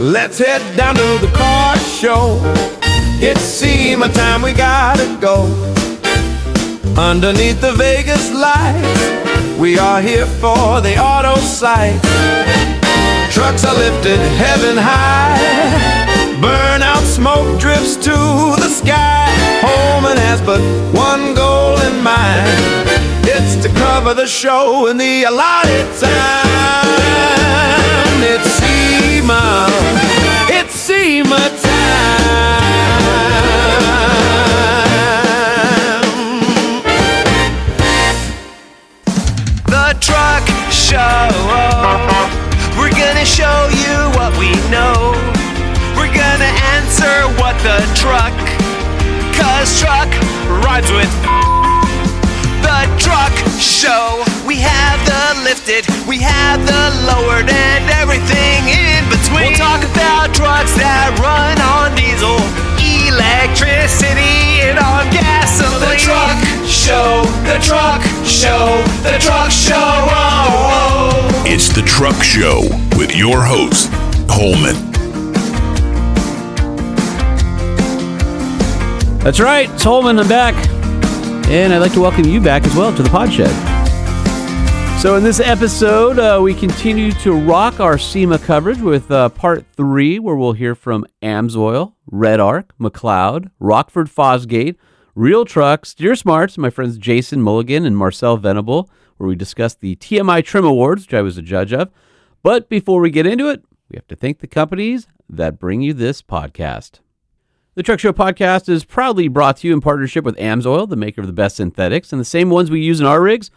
Let's head down to the car show. It's SEMA time, we gotta go. Underneath the Vegas lights, we are here for the auto sight. Trucks are lifted heaven high, burnout smoke drifts to the sky. Holman has but one goal in mind, it's to cover the show in the allotted time. It's SEMA, it's SEMA time. The truck show, we're gonna show you what we know. We're gonna answer what the truck, 'cause truck rhymes with the truck show. We have the lifted, we have the lowered, and everything in between. We'll talk about trucks that run on diesel, electricity, and on gasoline. The truck show, the truck show, the truck show. Oh. It's the Truck Show with your host, Holman. That's right, it's Holman, I'm back. And I'd like to welcome you back as well to the Pod Shed. So in this episode, we continue to rock our SEMA coverage with part 3, where we'll hear from AMSOIL, Red Arc, McLeod, Rockford Fosgate, Real Truck, Steer Smarts, my friends Jason Mulligan and Marcel Venable, where we discuss the TMI Trim Awards, which I was a judge of. But before we get into it, we have to thank the companies that bring you this podcast. The Truck Show podcast is proudly brought to you in partnership with AMSOIL, the maker of the best synthetics, and the same ones we use in our rigs.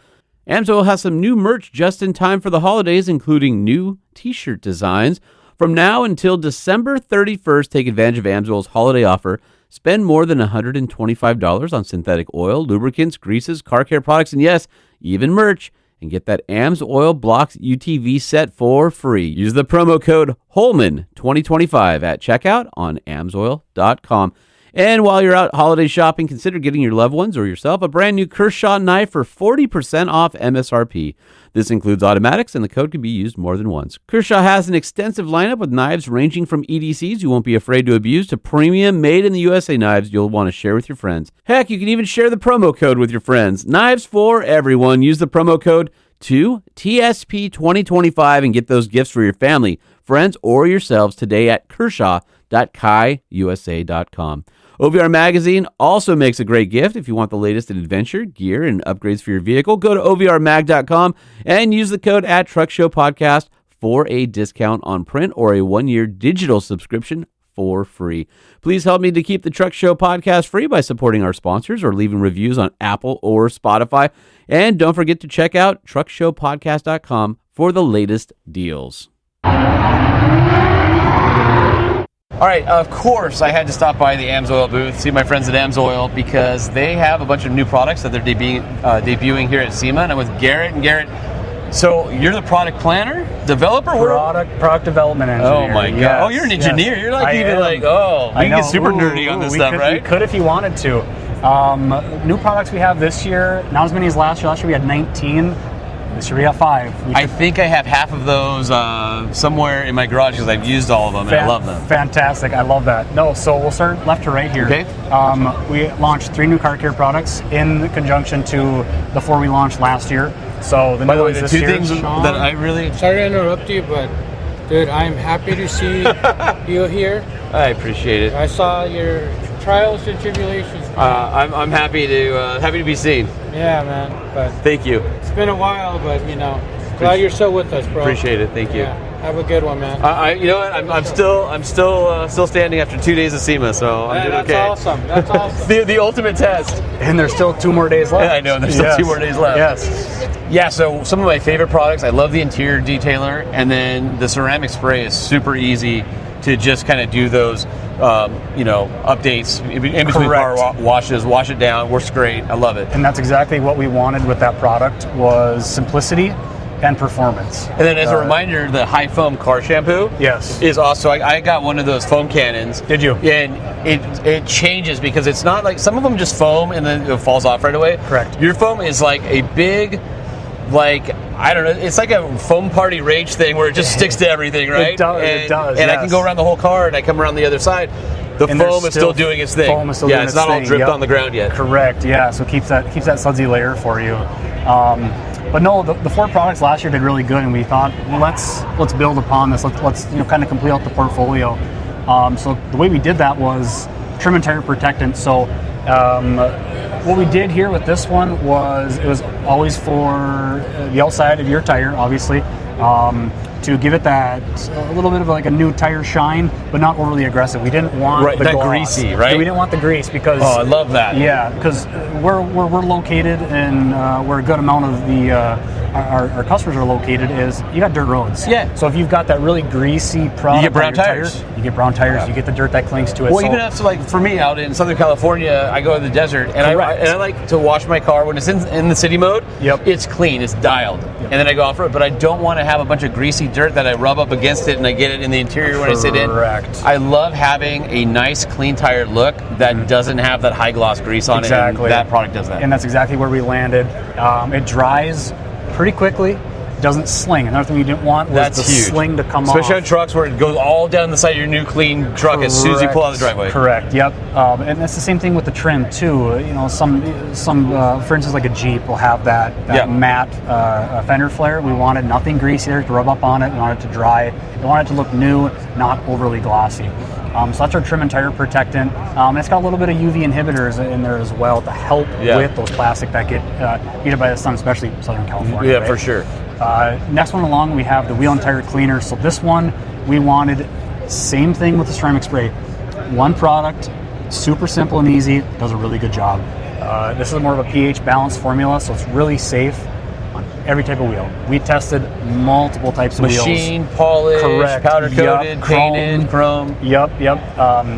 AMSOIL has some new merch just in time for the holidays, including new t-shirt designs. From now until December 31st, take advantage of AMSOIL's holiday offer. Spend more than $125 on synthetic oil, lubricants, greases, car care products, and yes, even merch. And get that AMSOIL Blocks UTV set for free. Use the promo code HOLMAN2025 at checkout on AMSOIL.com. And while you're out holiday shopping, consider getting your loved ones or yourself a brand new Kershaw knife for 40% off MSRP. This includes automatics, and the code can be used more than once. Kershaw has an extensive lineup with knives ranging from EDCs you won't be afraid to abuse to premium made in the USA knives you'll want to share with your friends. Heck, you can even share the promo code with your friends. Knives for everyone. Use the promo code TSP2025 and get those gifts for your family, friends, or yourselves today at kershaw.kaiusa.com. OVR Magazine also makes a great gift. If you want the latest in adventure, gear, and upgrades for your vehicle, go to OVRmag.com and use the code at Truck Show Podcast for a discount on print or a 1-year digital subscription for free. Please help me to keep the Truck Show Podcast free by supporting our sponsors or leaving reviews on Apple or Spotify. And don't forget to check out truckshowpodcast.com for the latest deals. All right, of course, I had to stop by the AMSOIL booth, see my friends at AMSOIL, because they have a bunch of new products that they're debuting here at SEMA. And I'm with Garrett. And Garrett, so you're the product planner, developer? Product development engineer. Oh my God. Yes, Oh, you're an engineer. Yes. You're like we can get super nerdy on this stuff, right? We could if you wanted to. New products we have this year, not as many as last year. Last year we had 19. This year we have 5. I think I have half of those somewhere in my garage because I've used all of them and I love them. Fantastic. I love that. No, so we'll start left to right here. Okay. We launched 3 new car care products in conjunction to the 4 we launched last year. So by the way, the 2 things that I really... Sorry to interrupt you, but dude, I'm happy to see you here. I appreciate it. I saw your trials and tribulations. I'm happy to be seen. Yeah, man. But thank you. It's been a while, but glad you're still with us, bro. Appreciate it. Thank you. Yeah, have a good one, man. You know what? I'm still standing after 2 days of SEMA, so I'm doing okay. That's awesome. That's awesome. the ultimate test. And there's still 2 more days left. Yeah, I know. There's still 2 more days left. Yes. Yeah. So some of my favorite products. I love the interior detailer, and then the ceramic spray is super easy to just kind of do those, updates in between car washes, wash it down, works great. I love it. And that's exactly what we wanted with that product was simplicity and performance. And then as a reminder, the high foam car shampoo is also, I got one of those foam cannons. Did you? And it changes because it's not like, some of them just foam and then it falls off right away. Correct. Your foam is like a big like, I don't know, it's like a foam party rage thing where it just sticks to everything, right? It does. And I yes. can go around the whole car, and I come around the other side. The And foam there's is still doing its thing. Foam is still doing it's its not all thing, dripped yep. on the ground yet. Correct. Yeah. So keeps that sudsy layer for you. But no, the 4 products last year did really good, and we thought, well, let's build upon this. Let's kind of complete out the portfolio. So the way we did that was trim and tire protectant. So what we did here with this one was it was always for the outside of your tire, obviously. To give it that a little bit of like a new tire shine, but not overly aggressive. We didn't want the that gloss. greasy, right? We didn't want the grease because Oh, I love that. yeah, because where we're located and where a good amount of the our customers are located is you got dirt roads. Yeah. So if you've got that really greasy product, You get brown on your tires. You get brown tires. Yeah. You get the dirt that clings to it. Well, so, even after, like, for me out in Southern California, I go to the desert, and I Correct. like to wash my car when it's in the city mode. Yep. It's clean, it's dialed, and then I go off road. But I don't want to have a bunch of greasy dirt that I rub up against it, and I get it in the interior when I sit in. Correct. I love having a nice, clean tire look that doesn't have that high gloss grease on Exactly. it. And that product does that. and that's exactly where we landed. It dries pretty quickly. Doesn't sling. Another thing we didn't want was That's the huge. sling to come Especially off. on trucks where it goes all down the side of your new clean truck as soon as you pull out of the driveway. Correct. Yep. And that's the same thing with the trim too. You know, some for instance, like a Jeep will have that matte fender flare. We wanted nothing greasy there to rub up on it. We wanted it to dry. We wanted it to look new, not overly glossy. So that's our trim and tire protectant. And it's got a little bit of UV inhibitors in there as well to help with those plastic that get heated by the sun, especially Southern California. Yeah, right? for sure. Next one along, we have the wheel and tire cleaner. So this one, we wanted same thing with the ceramic spray. One product, super simple and easy, does a really good job. This is more of a pH balanced formula, so it's really safe on every type of wheel. We tested multiple types of wheels. Machine, polished, Correct. powder coated, Yup. painted, chrome. Yep.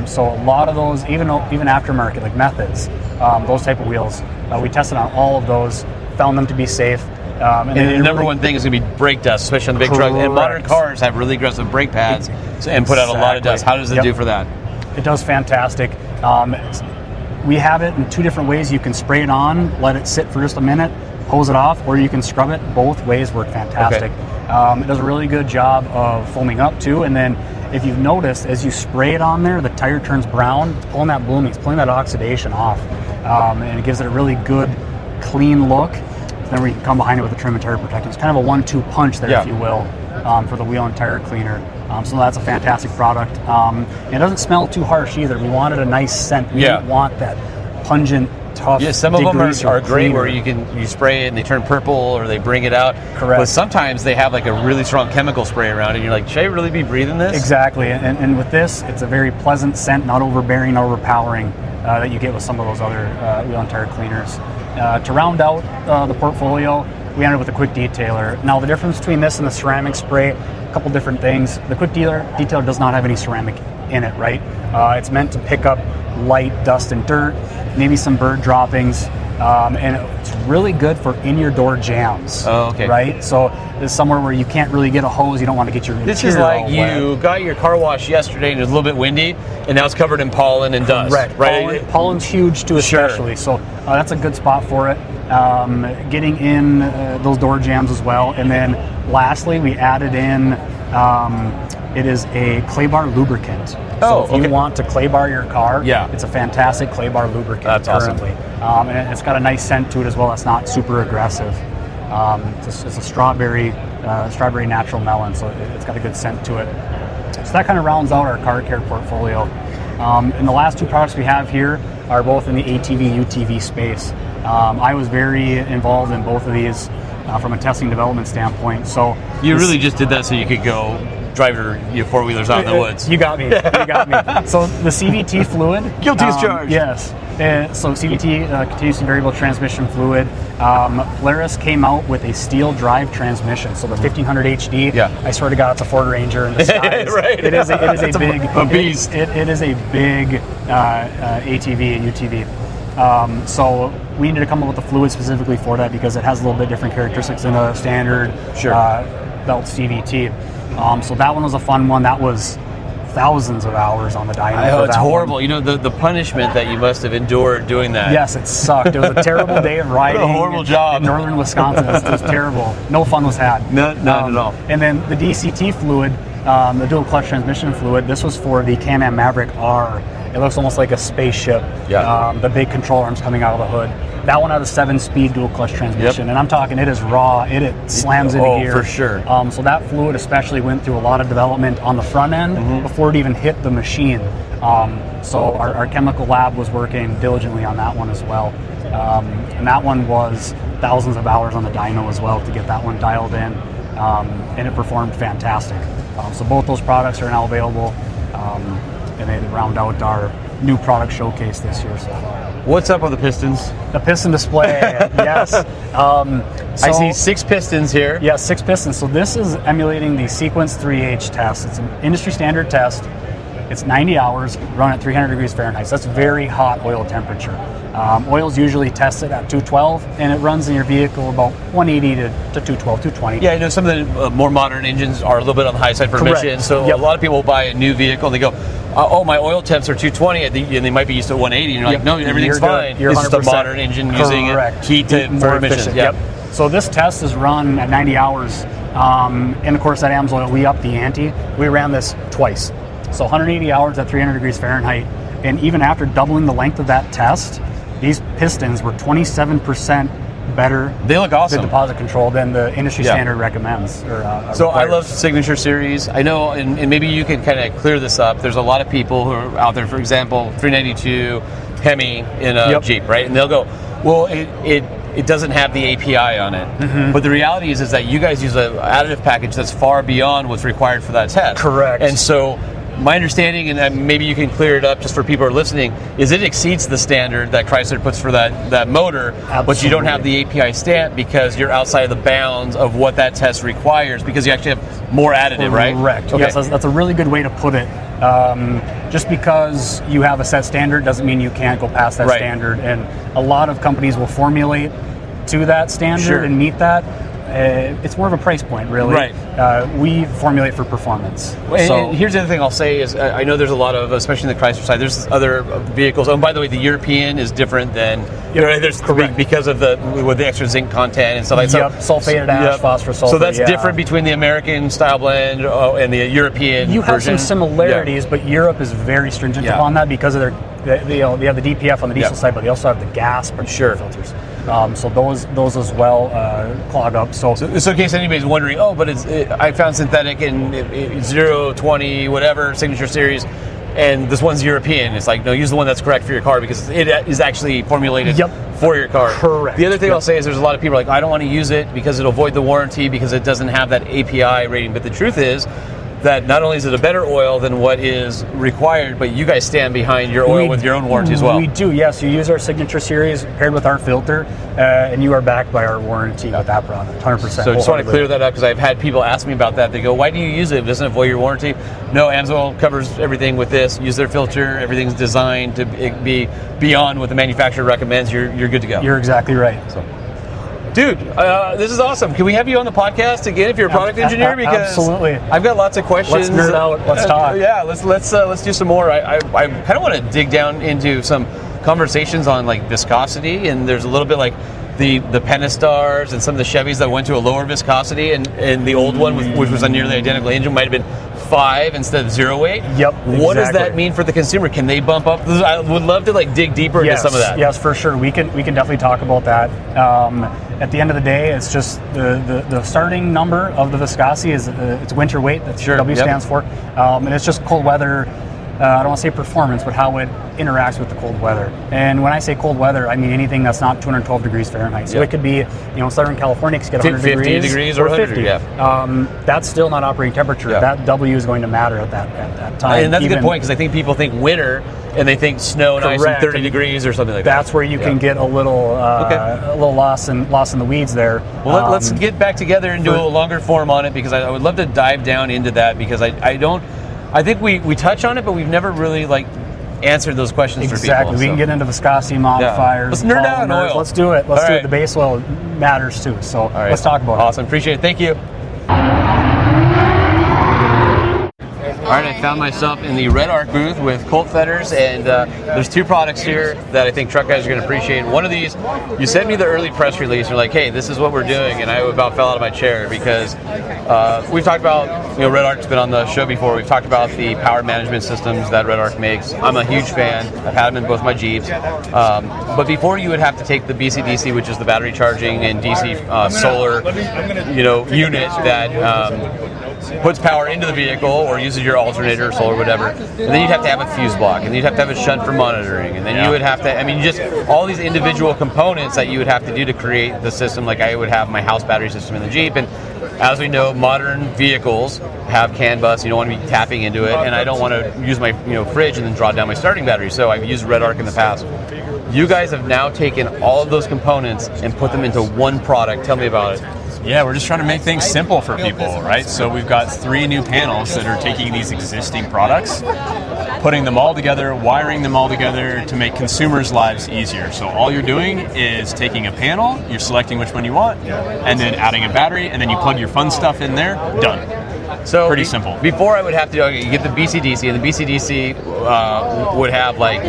So a lot of those, even aftermarket, like Methods, those type of wheels, we tested on all of those, found them to be safe. And the number one thing is going to be brake dust, especially on the big trucks. And modern cars have really aggressive brake pads and put out a lot of dust. How does it do for that? It does fantastic. We have it in 2 different ways. You can spray it on, let it sit for just a minute, hose it off, or you can scrub it. Both ways work fantastic. It does a really good job of foaming up too. And then if you've noticed, as you spray it on there, the tire turns brown. It's pulling that blooming, it's pulling that oxidation off. And it gives it a really good, clean look. Then we can come behind it with the trim and tire protectant. It's kind of a 1-2 punch there, if you will, for the wheel and tire cleaner. So that's a fantastic product. It doesn't smell too harsh either. We wanted a nice scent. We didn't want that pungent, tough. Yeah, some of them are great cleaner. where you spray it and they turn purple or they bring it out. Correct. But sometimes they have like a really strong chemical spray around it and you're like, should I really be breathing this? Exactly. And with this, it's a very pleasant scent, not overbearing, not overpowering that you get with some of those other wheel and tire cleaners. To round out the portfolio, we ended with a quick detailer. Now the difference between this and the ceramic spray, a couple different things. The quick detailer does not have any ceramic in it, right? It's meant to pick up light dust and dirt, maybe some bird droppings, and it's really good for in-your-door jams. Oh, okay. Right? So it's somewhere where you can't really get a hose, you don't want to get your This is interior like all wet. you got your car washed yesterday and it was a little bit windy and now it's covered in pollen and dust. Right. Pollen's huge too, especially. So that's a good spot for it. Getting in those door jams as well. And then lastly, we added in, it is a clay bar lubricant. So if you want to clay bar your car, it's a fantastic clay bar lubricant. That's currently. awesome. And it's got a nice scent to it as well. It's not super aggressive. It's a strawberry natural melon, so it's got a good scent to it. So that kind of rounds out our car care portfolio. And the last 2 products we have here are both in the ATV, UTV space. I was very involved in both of these from a testing development standpoint. So you really just did that so you could go drive your 4-wheelers out in the woods. You got me. So the CVT fluid. Guilty as charged. Yes. So CVT, continuously variable transmission fluid. Polaris came out with a steel drive transmission. So the 1500 HD. Yeah. I swear to God, it's a Ford Ranger in disguise. Right. It is a big beast. It is a big ATV and UTV. So we needed to come up with a fluid specifically for that because it has a little bit different characteristics than a standard belt CVT. So that one was a fun one. That was thousands of hours on the dyno. Oh, for it's that horrible. one. You know, the punishment that you must have endured doing that. Yes, it sucked. It was a terrible day of riding. What a horrible job. In northern Wisconsin. It was terrible. No fun was had. None at all. And then the DCT fluid, the dual clutch transmission fluid, this was for the Can-Am Maverick R. It looks almost like a spaceship. Yeah. The big control arms coming out of the hood. That one had a 7-speed dual clutch transmission, and I'm talking it is raw. It slams into gear. For sure. So that fluid especially went through a lot of development on the front end before it even hit the machine. So our chemical lab was working diligently on that one as well. And that one was thousands of hours on the dyno as well to get that one dialed in, and it performed fantastic. So both those products are now available, and they round out our new product showcase this year so far. What's up with the pistons? The piston display, yes. I see 6 pistons here. Yeah, 6 pistons. So this is emulating the Sequence 3H test. It's an industry standard test. It's 90 hours, run at 300 degrees Fahrenheit. So that's very hot oil temperature. Oil's usually tested at 212, and it runs in your vehicle about 180 to 212, 220. Yeah, I know some of the more modern engines are a little bit on the high side for Correct. emissions. So Yep. a lot of people buy a new vehicle and they go, oh, my oil temps are 220, and they might be used to 180. And you're like, no, everything's You're good. fine. You're It's just a 100% modern engine using heat for more emissions. efficient. Yeah. Yep. So this test is run at 90 hours. And of course at AMSOIL, we upped the ante. We ran this twice. So 180 hours at 300 degrees Fahrenheit. And even after doubling the length of that test, these pistons were 27% better. They look awesome. The deposit control than the industry standard recommends. So I love Signature Series. I know, and maybe you can kind of clear this up. There's a lot of people who are out there, for example, 392 Hemi in a Jeep, right? And they'll go, well, it doesn't have the API on it. But the reality is that you guys use an additive package that's far beyond what's required for that test. Correct. And so my understanding, and maybe you can clear it up just for people who are listening, is it exceeds the standard that Chrysler puts for that motor, but you don't have the API stamp because you're outside of the bounds of what that test requires because you actually have more additive, right? Correct. Okay. Yes, that's a really good way to put it. Just because you have a set standard doesn't mean you can't go past that standard. And a lot of companies will formulate to that standard and meet that. It's more of a price point, really. Right. We formulate for performance. And here's the other thing I'll say is I know there's a lot of, especially in the Chrysler side, there's other vehicles. Oh, and by the way, the European is different than, there's because of with the extra zinc content and stuff like that. Sulfated ash, phosphorus sulfate. So that's different between the American style blend and the European You have version. some similarities, but Europe is very stringent upon that because of they have the DPF on the diesel side, but they also have the gas filters. So those as well clog up. So in case anybody's wondering, but I found synthetic in 020 whatever Signature Series, and this one's European. It's like, no, use the one that's correct for your car because it is actually formulated for your car. Correct. The other thing I'll say is there's a lot of people like, I don't want to use it because it'll void the warranty because it doesn't have that API rating. But the truth is that not only is it a better oil than what is required, but you guys stand behind your oil with your own warranty as well. We do, yes. You use our Signature Series paired with our filter, and you are backed by our warranty with that product, 100%. So just want to clear that up because I've had people ask me about that. They go, why do you use it? It doesn't avoid your warranty. No, AMSOIL covers everything with this. Use their filter. Everything's designed to be beyond what the manufacturer recommends. You're good to go. You're exactly right. Dude, this is awesome. Can we have you on the podcast again if you're a product engineer? Because absolutely. I've got lots of questions. Let's nerd out. Let's talk. Yeah, let's do some more. I kind of want to dig down into some conversations on like viscosity, and there's a little bit like the Penastars and some of the Chevys that went to a lower viscosity, and the old one, which was a nearly identical engine, might have been 5 instead of 0.8. Yep. What does that mean for the consumer? Can they bump up? I would love to like dig deeper into some of that. Yes, for sure. We can definitely talk about that. At the end of the day, it's just the starting number of the viscosity is it's winter weight. That's what W stands for, and it's just cold weather. I don't want to say performance, but how it interacts with the cold weather. And when I say cold weather, I mean anything that's not 212 degrees Fahrenheit. So it could be, Southern California could get 100 50 degrees or 50. 100, that's still not operating temperature. That W is going to matter at that time. And that's a good point because I think people think winter and they think snow and ice and 30 degrees or something like that. That's where you can get a little lost in the weeds there. Well, let's get back together and do a longer form on it because I would love to dive down into that because I think we touch on it, but we've never really answered those questions for people. Exactly. We can get into viscosity modifiers. Let's nerd out on oil. Let's do it. Let's do it. The base oil matters too. So let's talk about it. Awesome. Appreciate it. Thank you. All right, I found myself in the Red Arc booth with Colt Fetters, and there's two products here that I think truck guys are going to appreciate. One of these, you sent me the early press release. You're like, hey, this is what we're doing, and I about fell out of my chair because we've talked about, Red Arc's been on the show before. We've talked about the power management systems that Red Arc makes. I'm a huge fan. I've had them in both my Jeeps. But before you would have to take the BCDC, which is the battery charging and DC solar, unit that puts power into the vehicle or uses your alternator or solar, whatever. And then you'd have to have a fuse block, and you'd have to have a shunt for monitoring, and then you would have to, just all these individual components that you would have to do to create the system. Like I would have my house battery system in the Jeep, and as we know, modern vehicles have CAN bus. You don't want to be tapping into it, and I don't want to use my fridge and then draw down my starting battery. So I've used Red Arc in the past. You guys have now taken all of those components and put them into one product. Tell me about it. Yeah, we're just trying to make things simple for people, right? So we've got 3 new panels that are taking these existing products, putting them all together, wiring them all together to make consumers' lives easier. So all you're doing is taking a panel, you're selecting which one you want, and then adding a battery, and then you plug your fun stuff in there, done. So pretty simple. Before I would have to you get the BCDC, and the BCDC would have like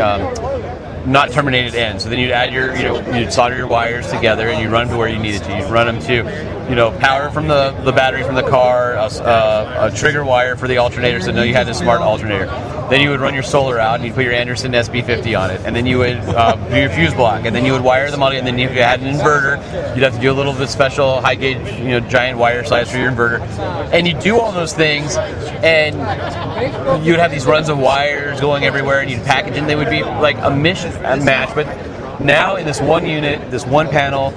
not terminated ends. So then you'd add you'd solder your wires together, and you run them to where you needed to. You'd run them to power from the battery from the car, a trigger wire for the alternator, so you had this smart alternator. Then you would run your solar out, and you'd put your Anderson SB50 on it, and then you would do your fuse block, and then you would wire them all, and then if you had an inverter, you'd have to do a little bit special high gauge, giant wire size for your inverter, and you do all those things, and you'd have these runs of wires going everywhere, and you'd package, and they would be like a match. But now in this one unit, this one panel,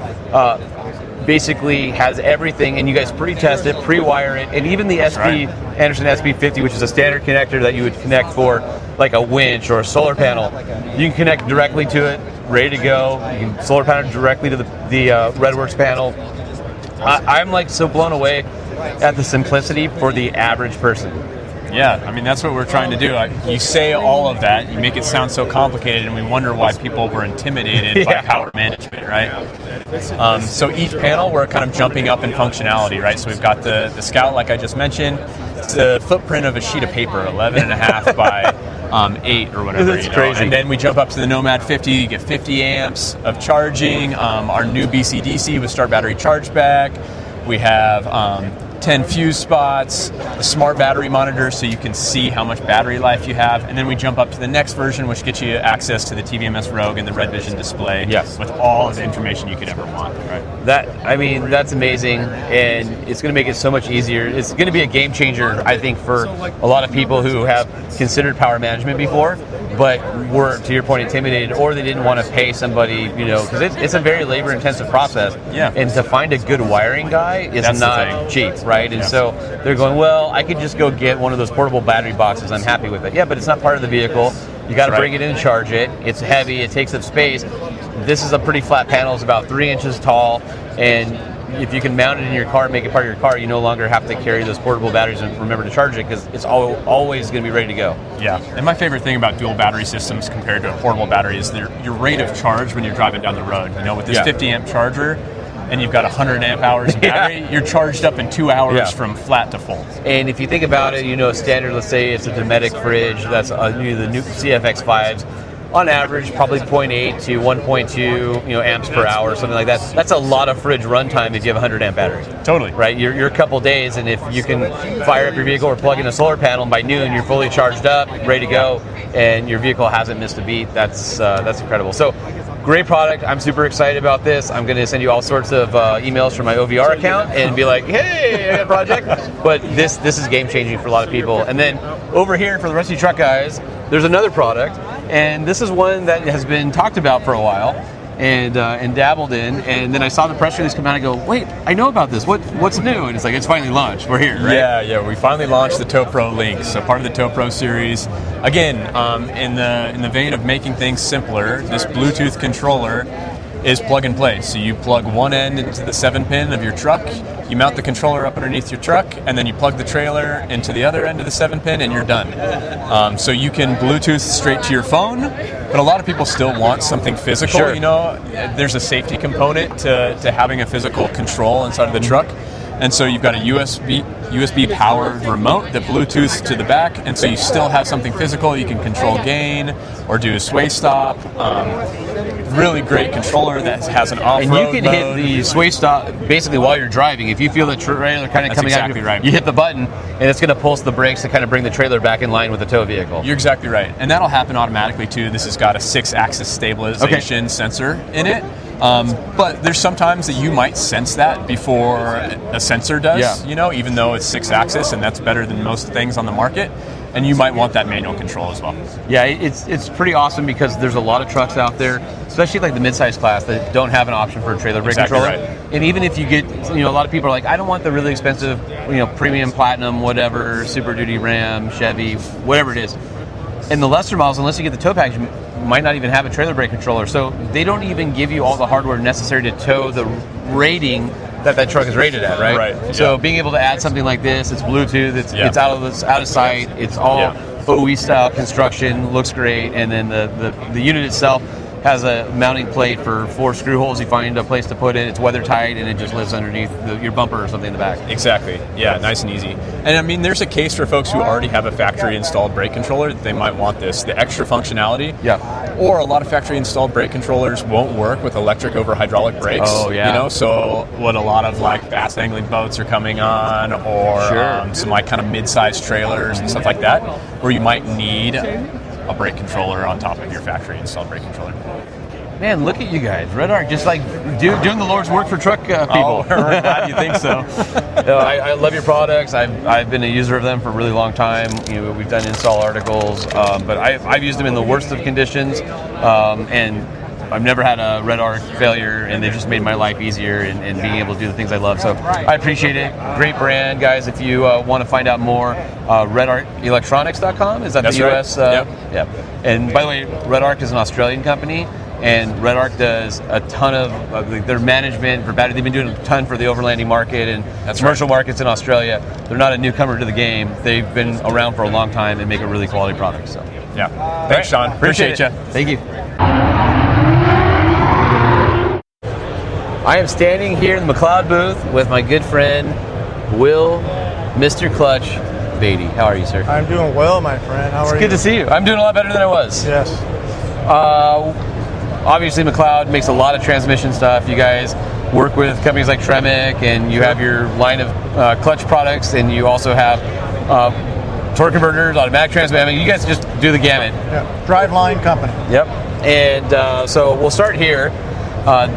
basically has everything, and you guys pre-test it, pre-wire it, and even the Anderson SB50, which is a standard connector that you would connect for like a winch or a solar panel, you can connect directly to it, ready to go. You can solar panel directly to the Redworks panel. I'm like so blown away at the simplicity for the average person. Yeah, that's what we're trying to do. You say all of that, you make it sound so complicated, and we wonder why people were intimidated by power management, right? So each panel, we're kind of jumping up in functionality, right? So we've got the Scout, like I just mentioned. It's the footprint of a sheet of paper, 11.5 by 8 or whatever. That's crazy. And then we jump up to the Nomad 50, you get 50 amps of charging. Our new BCDC with Start Battery Charge Back. We have 10 fuse spots, a smart battery monitor so you can see how much battery life you have, and then we jump up to the next version, which gets you access to the TVMS Rogue and the Red Vision display with all of the information you could ever want. Right? That's amazing, and it's going to make it so much easier. It's going to be a game changer, I think, for a lot of people who have considered power management before, but were, to your point, intimidated, or they didn't want to pay somebody, because it's a very labor-intensive process. Yeah. And to find a good wiring guy is not cheap, right? And so they're going, well, I could just go get one of those portable battery boxes. I'm happy with it. Yeah, but it's not part of the vehicle. You got to bring it in and charge it. It's heavy. It takes up space. This is a pretty flat panel. It's about 3 inches tall, and if you can mount it in your car and make it part of your car, you no longer have to carry those portable batteries and remember to charge it, because it's always going to be ready to go. Yeah, and my favorite thing about dual battery systems compared to a portable battery is your rate of charge when you're driving down the road. With this 50 amp charger, and you've got 100 amp hours of battery, you're charged up in 2 hours from flat to full. And if you think about it, a standard, let's say it's a Dometic fridge, that's the new CFX5s, on average, probably 0.8 to 1.2 amps per hour, something like that. That's a lot of fridge runtime if you have a 100 amp battery. Totally. Right? You're a couple days, and if you can fire up your vehicle or plug in a solar panel, and by noon you're fully charged up, ready to go, and your vehicle hasn't missed a beat, that's incredible. So, great product. I'm super excited about this. I'm going to send you all sorts of emails from my OVR account and be like, hey, I got a project. But this is game changing for a lot of people. And then over here, for the rest of you truck guys, there's another product, and this is one that has been talked about for a while and dabbled in, and then I saw the press release come out and I go, wait, I know about this. What's new? And it's like, it's finally launched. We're here, right? Yeah, we finally launched the Tow Pro Link, so part of the Tow Pro series. Again, in the vein of making things simpler, this Bluetooth controller is plug and play. So you plug one end into the 7-pin of your truck, you mount the controller up underneath your truck, and then you plug the trailer into the other end of the 7-pin, and you're done. So you can Bluetooth straight to your phone, but a lot of people still want something physical. Sure. There's a safety component to having a physical control inside of the truck. And so you've got a USB powered remote that Bluetooths to the back, and so you still have something physical. You can control gain or do a sway stop. Really great controller that has an off-road And you can mode. hit the sway stop basically while you're driving. If you feel the trailer kind of That's coming exactly at you, right. you hit the button, and it's going to pulse the brakes to kind of bring the trailer back in line with the tow vehicle. You're exactly right. And that'll happen automatically too. This has got a 6-axis stabilization sensor in it. But there's sometimes that you might sense that before a sensor does, even though it's 6-axis, and that's better than most things on the market. And you might want that manual control as well. Yeah, it's pretty awesome because there's a lot of trucks out there, especially like the midsize class, that don't have an option for a trailer brake Exactly controller. right. And even if you get, a lot of people are like, I don't want the really expensive, premium platinum, whatever, Super Duty Ram, Chevy, whatever it is. And the lesser models, unless you get the tow package, might not even have a trailer brake controller. So they don't even give you all the hardware necessary to tow the rating that truck is rated at, right? Right. So being able to add something like this, it's Bluetooth, it's out of sight, it's all OE style construction, looks great, and then the unit itself has a mounting plate for 4 screw holes. You find a place to put it. It's weather tight, and it just lives underneath your bumper or something in the back. Exactly. Yeah, nice and easy. And I mean, there's a case for folks who already have a factory installed brake controller. They might want the extra functionality. Yeah. Or a lot of factory installed brake controllers won't work with electric over hydraulic brakes. Oh, yeah. So what a lot of like fast angling boats are coming on, or some like kind of mid-sized trailers and stuff like that, where you might need a brake controller on top of your factory installed brake controller. Man, look at you guys. Red Arc, just like doing the Lord's work for truck people. Oh, we're glad you think so. I love your products. I've been a user of them for a really long time. We've done install articles, but I've used them in the worst of conditions, and I've never had a Red Arc failure, and they've just made my life easier and being able to do the things I love. So I appreciate it. Great brand, guys. If you want to find out more, redarcelectronics.com. Is that That's the right. US? Yep. Yeah. And by the way, Red Arc is an Australian company. And Red Arc does a ton of their management for battery. They've been doing a ton for the overlanding market and commercial markets in Australia. They're not a newcomer to the game. They've been around for a long time and make a really quality product. So, Yeah. Thanks, Sean. Appreciate you. Thank you. I am standing here in the McLeod booth with my good friend, Will, Mr. Clutch Beatty. How are you, sir? I'm doing well, my friend. How are you? It's good to see you. I'm doing a lot better than I was. Yes. Obviously, McLeod makes a lot of transmission stuff. You guys work with companies like Tremec, and you have your line of clutch products, and you also have torque converters, automatic transmission. I mean, you guys just do the gamut. Yeah. Driveline company. Yep. And so we'll start here.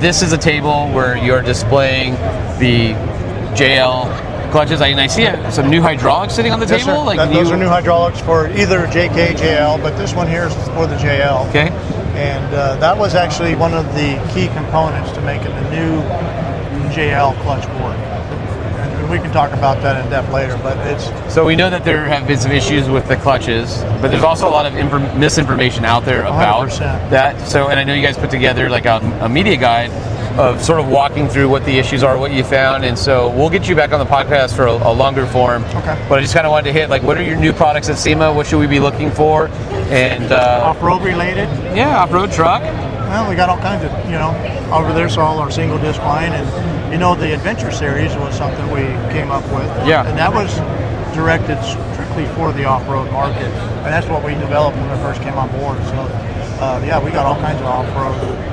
This is a table where you're displaying the JL clutches. I see some new hydraulics sitting on the Yes, table. sir. Those are new hydraulics for either JK, JL, but this one here is for the JL. Okay. And that was actually one of the key components to making the new JL clutch work. And we can talk about that in depth later, but it's... So we know that there have been some issues with the clutches, but there's also a lot of misinformation out there about 100%. that. So, and I know you guys put together like a media guide of sort of walking through what the issues are, what you found, and so we'll get you back on the podcast for a longer form. Okay. But I just kind of wanted to hit, like, what are your new products at SEMA? What should we be looking for? And Off-road related? yeah, off-road truck. Well, we got all kinds of, over there's all our single disc line, and the Adventure Series was something we came up with. Yeah. And that was directed strictly for the off-road market, and that's what we developed when we first came on board. So, we got all kinds of off-road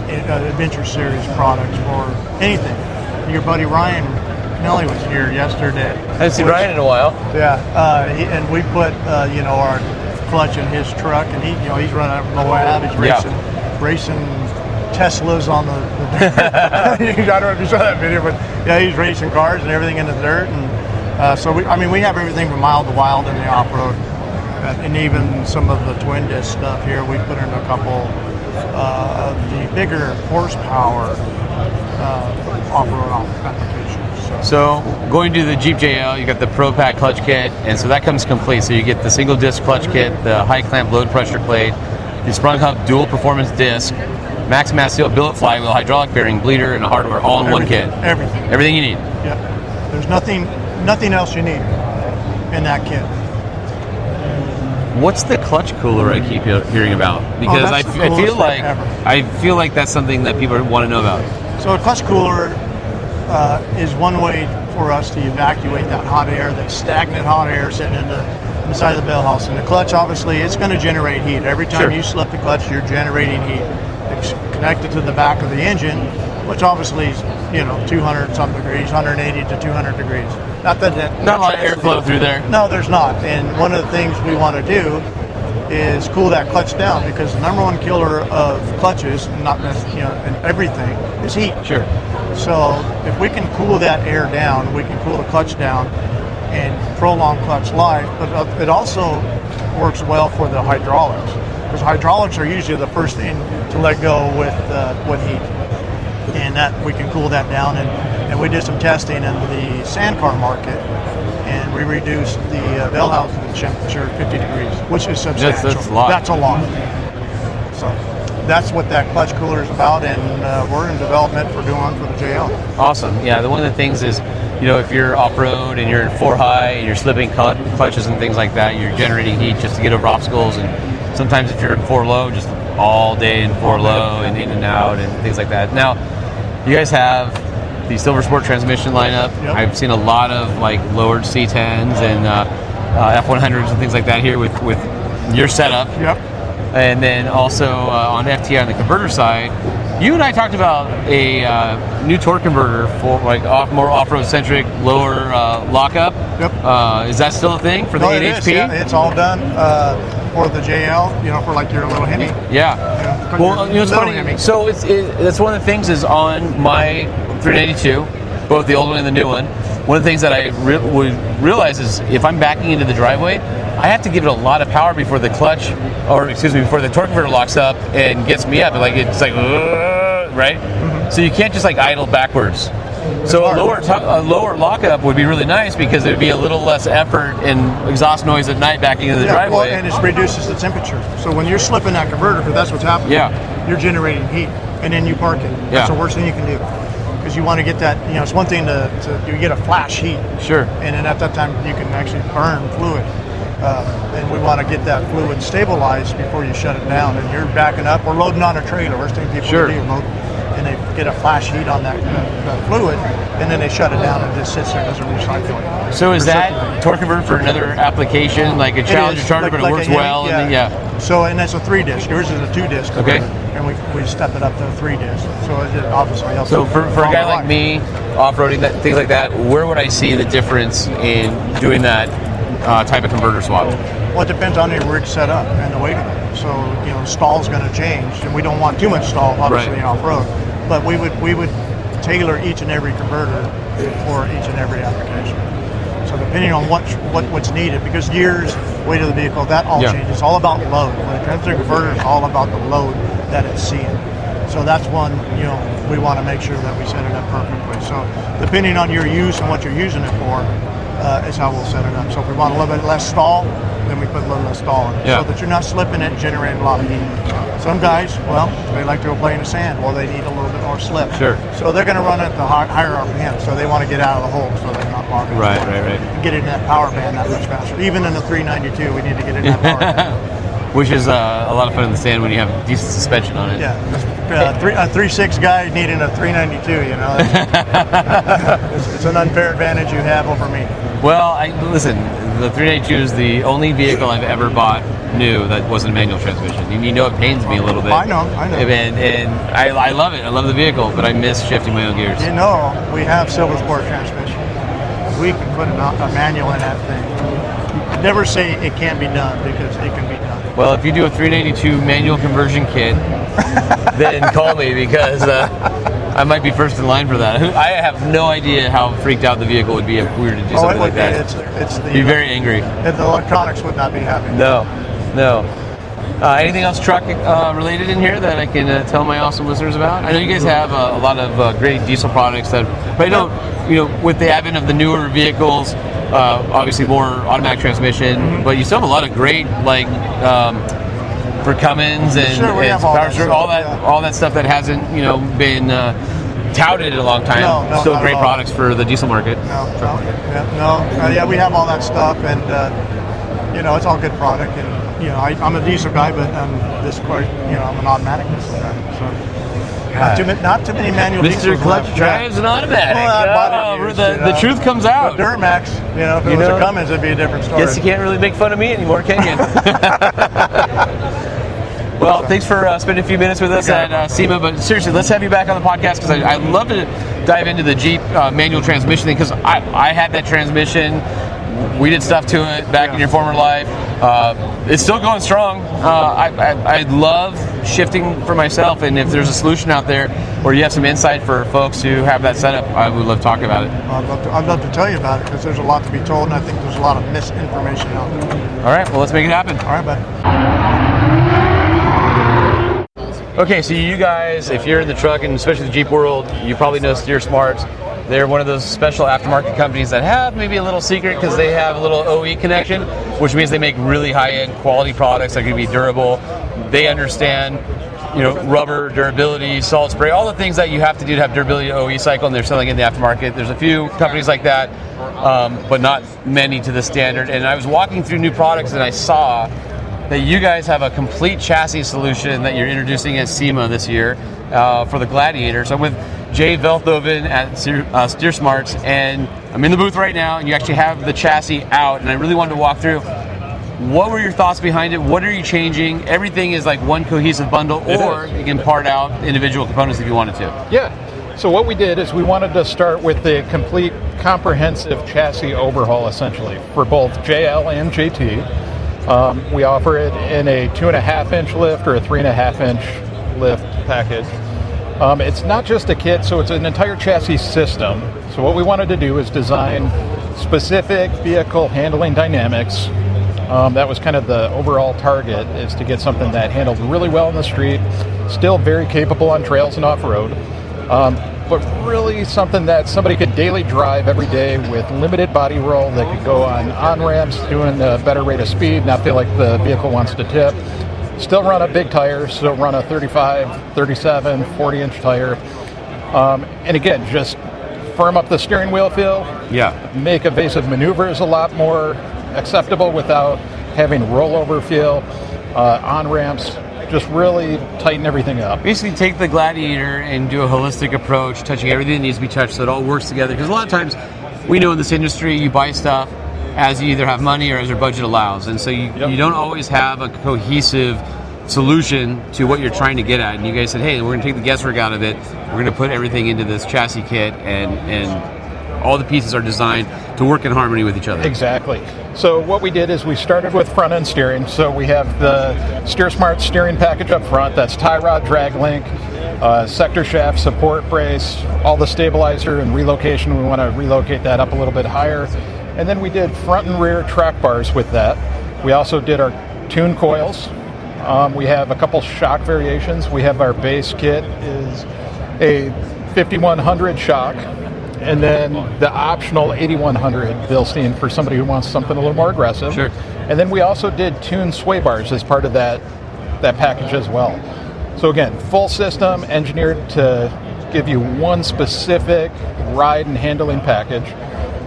Adventure Series products for anything. Your buddy Ryan Nelly was here yesterday. I haven't seen Ryan in a while. Yeah, and we put our clutch in his truck, and he's running up Moab. He's racing Teslas on the I don't know if you saw that video, but yeah, he's racing cars and everything in the dirt, and so we have everything from mild to wild in the off-road, and even some of the twin disc stuff here. We put in a couple of the bigger horsepower off-road applications. So going to the Jeep JL, you got the Pro Pack clutch kit, and so that comes complete. So you get the single disc clutch kit, the high clamp load pressure plate, the sprung hub dual performance disc, max mass seal billet flywheel, hydraulic bearing, bleeder, and hardware all in one kit. Everything you need. Yep. There's nothing else you need in that kit. What's the clutch cooler I keep hearing about? Because I feel like that's something that people want to know about. So a clutch cooler is one way for us to evacuate that hot air, that stagnant hot air sitting inside the bell house. And the clutch, obviously, it's going to generate heat. Every time you slip the clutch, you're generating heat. It's connected to the back of the engine, which obviously is, 200 some degrees, 180 to 200 degrees. Not a lot of airflow through there. No, there's not. And one of the things we want to do is cool that clutch down, because the number one killer of clutches, not and everything, is heat. Sure. So if we can cool that air down, we can cool the clutch down and prolong clutch life. But it also works well for the hydraulics, because hydraulics are usually the first thing to let go with heat, and that we can cool that down. And we did some testing in the sand car market, and we reduced the bell housing temperature 50 degrees, which is substantial. That's a lot. That's a lot. So that's what that clutch cooler is about, and we're in development for the JL. Awesome. Yeah, one of the things is, if you're off-road and you're in 4 high and you're slipping clutches and things like that, you're generating heat just to get over obstacles. And sometimes if you're in 4 low, just all day in 4 low and in and out and things like that. Now, you guys have the Silver Sport transmission lineup. Yep. I've seen a lot of lowered C10s and F100s and things like that here with your setup. Yep. And then also on FTI on the converter side, you and I talked about a new torque converter for more off-road centric, lower lockup. Yep. Is that still a thing for the 8 HP? Yeah, it's all done for the JL. For your little Hemi. Yeah. Well, it's funny. Hemi. So that's one of the things is on my 392, both the old one and the new one. One of the things that I would realize is if I'm backing into the driveway, I have to give it a lot of power before the before the torque converter locks up and gets me up. It's like, right? Mm-hmm. So you can't just idle backwards. So a lower lockup would be really nice, because it would be a little less effort and exhaust noise at night backing into the driveway. And it reduces the temperature. So when you're slipping that converter, because that's what's happening, you're generating heat, and then you park it. That's the worst thing you can do, because you want to get that. It's one thing you get a flash heat. Sure. And then at that time you can actually burn fluid. And we want to get that fluid stabilized before you shut it down. And you're backing up or loading on a trailer. Worst thing people do, and they get a flash heat on that fluid, and then they shut it down and it just sits there and doesn't recycle. So is that torque converter for another application, like a Challenger charger, but it works well? So, and that's a 3-disc. Yours is a 2-disc. Okay. And we step it up to a 3-disc. So it obviously helps. So for a guy like me, off-roading, things like that, where would I see the difference in doing that type of converter swap? Well, it depends on your rig setup and the weight of it. So, stall's going to change, and we don't want too much stall, obviously, off-road. But we would tailor each and every converter for each and every application. So depending on what's needed, because gears, weight of the vehicle, that all changes. It's all about load. When it comes to a converter, it's all about the load that it's seeing. So that's one, we want to make sure that we set it up perfectly. So depending on your use and what you're using it for, is how we'll set it up. So if we want a little bit less stall, then we put a little less stall in it, so that you're not slipping it and generating a lot of heat. Some guys, they like to go play in the sand. Well, they need a little bit more slip. Sure. So they're going to run at the higher RPM, so they want to get out of the hole so they're not logging. Right. Get in that power band that much faster. Even in the 392, we need to get in that power band. Which is a lot of fun in the sand when you have decent suspension on it. Yeah. A 3.6 guy needing a 392, it's an unfair advantage you have over me. Well, listen, the 392 is the only vehicle I've ever bought new that wasn't a manual transmission. It pains me a little bit. I know. And I love it. I love the vehicle, but I miss shifting my own gears. We have Silver Sport transmission. We can put a manual in that thing. Never say it can't be done, because it can be done. Well, if you do a 392 manual conversion kit, then call me, because I might be first in line for that. I have no idea how freaked out the vehicle would be if we were to do something like that. It'd be very angry. The electronics would not be happy. No. Anything else truck related in here that I can tell my awesome listeners about? I know you guys have a lot of great diesel products but I know, with the advent of the newer vehicles, obviously more automatic transmission, but you still have a lot of great for Cummins and power stroke, all that stuff that hasn't been touted in a long time. Still great products for the diesel market. We have all that stuff, and it's all good product. And I'm a diesel guy, but I'm an automatic diesel guy. So Not too many manual Mr. diesels Clutch left. drives an automatic. Well, The truth comes out. Duramax, if it was a Cummins, it'd be a different story. Guess you can't really make fun of me anymore, can you? Well, thanks for spending a few minutes with us at SEMA, but seriously, let's have you back on the podcast because I'd love to dive into the Jeep manual transmission thing because I had that transmission. We did stuff to it back in your former life. It's still going strong. I love shifting for myself, and if there's a solution out there or you have some insight for folks who have that setup, I would love to talk about it. I'd love to tell you about it because there's a lot to be told, and I think there's a lot of misinformation out there. All right, well, let's make it happen. All right, bud. Okay, so you guys, if you're in the truck and especially the Jeep world, you probably know Steer Smarts. They're one of those special aftermarket companies that have maybe a little secret because they have a little OE connection, which means they make really high-end quality products that are going to be durable. They understand, rubber, durability, salt spray, all the things that you have to do to have durability OE cycle, and they're selling in the aftermarket. There's a few companies like that, but not many to the standard. And I was walking through new products and I saw that you guys have a complete chassis solution that you're introducing at SEMA this year for the Gladiator. So I'm with Jay Velthoven at Steer Smarts, and I'm in the booth right now, and you actually have the chassis out, and I really wanted to walk through. What were your thoughts behind it? What are you changing? Everything is like one cohesive bundle, or you can part out individual components if you wanted to. Yeah. So what we did is we wanted to start with the complete comprehensive chassis overhaul, essentially, for both JL and JT. We offer it in a 2.5-inch lift or a 3.5-inch lift package. It's not just a kit, so it's an entire chassis system. So what we wanted to do is design specific vehicle handling dynamics. That was kind of the overall target, is to get something that handled really well in the street, still very capable on trails and off-road, but really something that somebody could daily drive every day with limited body roll, that could go on on-ramps doing a better rate of speed, not feel like the vehicle wants to tip. Still run a big tire, so run a 35, 37, 40-inch tire. And again, just firm up the steering wheel feel. Yeah. Make evasive maneuvers a lot more acceptable without having rollover feel. On-ramps, just really tighten everything up. Basically take the Gladiator and do a holistic approach, touching everything that needs to be touched so it all works together. Because a lot of times, we know in this industry, you buy stuff as you either have money or as your budget allows. And so you don't always have a cohesive solution to what you're trying to get at. And you guys said, hey, we're going to take the guesswork out of it. We're going to put everything into this chassis kit, and all the pieces are designed to work in harmony with each other. Exactly. So what we did is we started with front-end steering. So we have the Steer Smart steering package up front. That's tie rod, drag link, sector shaft, support brace, all the stabilizer and relocation. We want to relocate that up a little bit higher. And then we did front and rear track bars with that. We also did our tune coils. We have a couple shock variations. We have our base kit is a 5100 shock, and then the optional 8100 Bilstein for somebody who wants something a little more aggressive. Sure. And then we also did tune sway bars as part of that package as well. So again, full system engineered to give you one specific ride and handling package.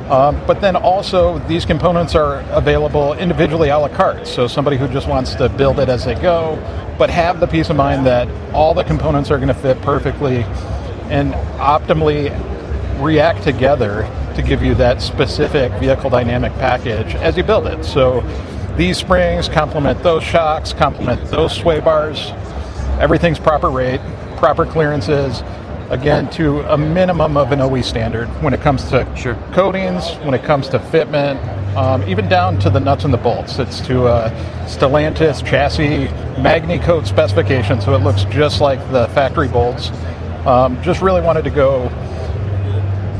But then also these components are available individually a la carte. So somebody who just wants to build it as they go, but have the peace of mind that all the components are going to fit perfectly and optimally react together to give you that specific vehicle dynamic package as you build it. So these springs complement those shocks, complement those sway bars. Everything's proper rate, proper clearances. Again, to a minimum of an OE standard when it comes to coatings, when it comes to fitment, even down to the nuts and the bolts. It's to a Stellantis chassis MagniCoat specification, so it looks just like the factory bolts. Just really wanted to go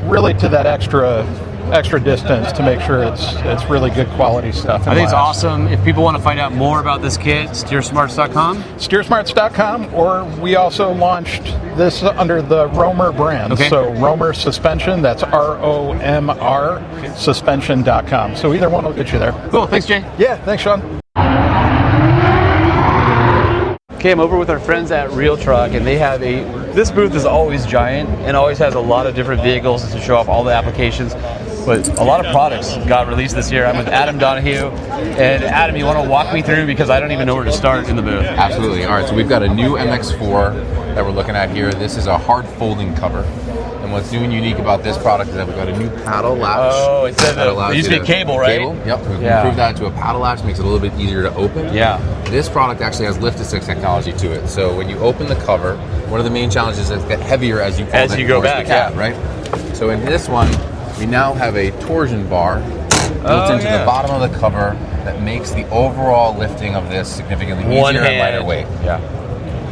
really to that extra distance to make sure it's really good quality stuff. I think it's awesome. If people want to find out more about this kit, steersmarts.com? Steersmarts.com, or we also launched this under the Romer brand. Okay. So Romer Suspension, that's ROMR suspension.com. So either one will get you there. Cool. Thanks, Jay. Yeah, thanks, Sean. Okay, I'm over with our friends at Real Truck, and they have this booth is always giant and always has a lot of different vehicles to show off all the applications. But a lot of products got released this year. I'm with Adam Donahue. And Adam, you want to walk me through, because I don't even know where to start in the booth. Absolutely. All right, so we've got a new MX4 that we're looking at here. This is a hard folding cover. And what's new and unique about this product is that we've got a new paddle latch. Oh, it said it used to be a cable, right? Cable, yep. We've improved that to a paddle latch, makes it a little bit easier to open. Yeah. This product actually has lift-assist technology to it. So when you open the cover, one of the main challenges is it gets heavier as you fold it go towards back, the cap, right? So in this one, we now have a torsion bar built into the bottom of the cover that makes the overall lifting of this significantly easier and lighter weight. Yeah.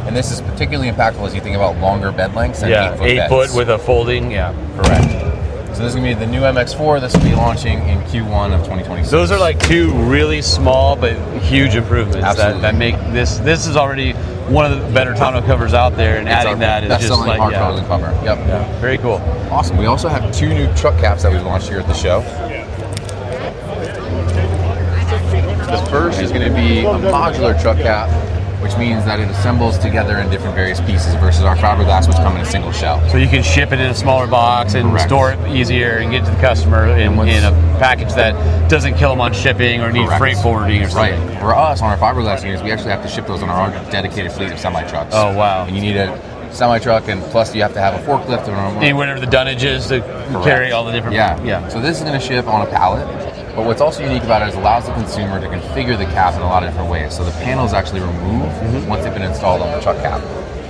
And this is particularly impactful as you think about longer bed lengths and 8-foot beds. 8 foot with a folding, Correct. So this is going to be the new MX4. This will be launching in Q1 of 2026. Those are like two really small but huge improvements. Absolutely. That make this is already one of the better tonneau covers out there, and adding that is just like hard folding cover. Yep. Yeah. Very cool. Awesome. We also have 2 new truck caps that we've launched here at the show. The first is going to be a modular truck cap, which means that it assembles together in different various pieces versus our fiberglass, which come in a single shell. So you can ship it in a smaller box and store it easier and get to the customer in a package that doesn't kill them on shipping or need freight forwarding or something. Right. For us, on our fiberglass units, we actually have to ship those on our own dedicated fleet of semi-trucks. Oh, wow. And you need a semi-truck, and plus you have to have a forklift. And whatever the dunnage is to carry all the different... Yeah. So this is going to ship on a pallet. But what's also unique about it is it allows the consumer to configure the cap in a lot of different ways. So the panels actually remove once they've been installed on the truck cap.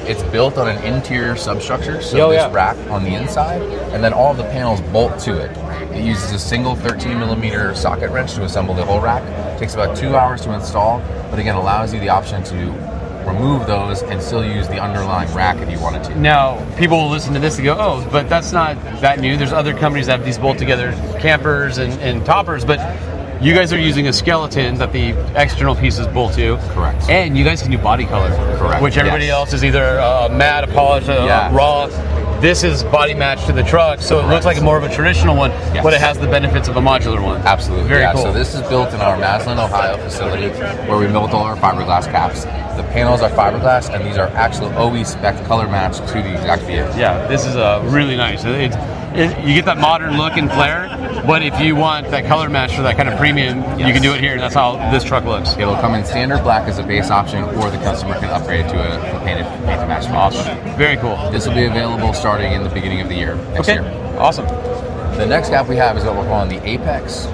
It's built on an interior substructure, so this rack on the inside, and then all of the panels bolt to it. It uses a single 13mm socket wrench to assemble the whole rack. It takes about 2 hours to install, but again, allows you the option to remove those and still use the underlying rack if you wanted to. Now, people will listen to this and go, oh, but that's not that new. There's other companies that have these bolt-together campers and toppers, but you guys are using a skeleton that the external pieces bolt to. Correct. And you guys can do body color. Correct. Which everybody else is either matte, a polished, raw. This is body matched to the truck, so it looks like more of a traditional one, but it has the benefits of a modular one. Absolutely. Very cool. So this is built in our Massillon, Ohio facility where we built all our fiberglass caps. The panels are fiberglass, and these are actual OE spec color matched to the exact vehicle. Yeah, this is really nice. You get that modern look and flair, but if you want that color match for that kind of premium, you can do it here, and that's how this truck looks. It'll come in standard black as a base option, or the customer can upgrade it to a paint to match finish. Awesome. Very cool. This will be available starting in the beginning of the year, next year. Awesome. The next cap we have is what we're calling the Apex.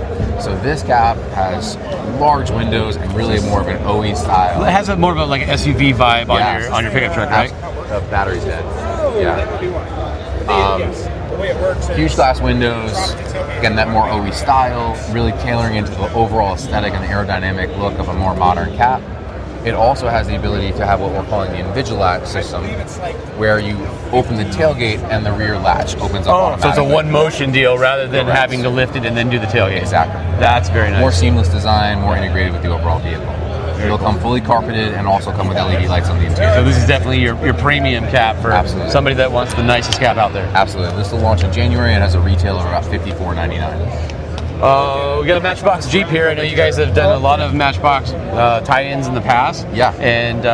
So this cap has large windows and really more of an OE style. It has more of a like SUV vibe on your pickup truck, right? The battery's dead. Huge glass windows. Again, that more OE style, really tailoring into the overall aesthetic and the aerodynamic look of a more modern cap. It also has the ability to have what we're calling the Invigilat system, where you open the tailgate and the rear latch opens up automatically. So it's a one motion deal rather than having to lift it and then do the tailgate. Exactly. That's very nice. More seamless design, more integrated with the overall vehicle. It'll come fully carpeted and also come with LED lights on the interior. So this is definitely your premium cap for somebody that wants the nicest cap out there. Absolutely. This will launch in January and has a retail of about $54.99. We got a Matchbox Jeep here. I know you guys have done a lot of Matchbox tie-ins in the past. Yeah. And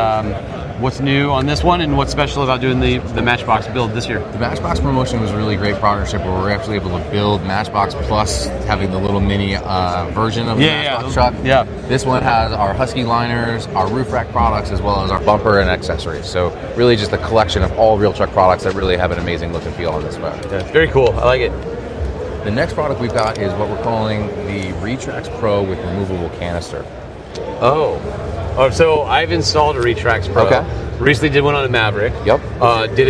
what's new on this one, and what's special about doing the Matchbox build this year? The Matchbox promotion was a really great partnership where we're actually able to build Matchbox plus having the little mini version of the Matchbox truck. Yeah. This one has our Husky liners, our roof rack products, as well as our bumper and accessories. So really just a collection of all real truck products that really have an amazing look and feel on this boat. Yeah, very cool. I like it. The next product we've got is what we're calling the Retrax Pro with removable canister. Oh, so I've installed a Retrax Pro. Okay. Recently did one on a Maverick. Yep. Did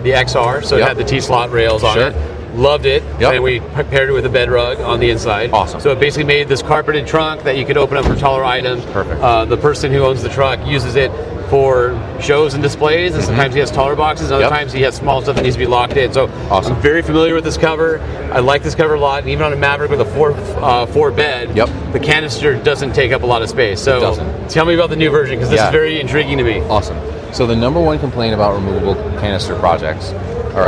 the XR, so it had the T-slot rails on it. Loved it. Yep. And we paired it with a bed rug on the inside. Awesome. So it basically made this carpeted trunk that you could open up for taller items. Perfect. The person who owns the truck uses it for shows and displays, and sometimes he has taller boxes, and other times he has small stuff that needs to be locked in. So awesome. I'm very familiar with this cover. I like this cover a lot, and even on a Maverick with a four bed, the canister doesn't take up a lot of space. So tell me about the new version, because this is very intriguing to me. Awesome. So the number one complaint about removable canister projects, a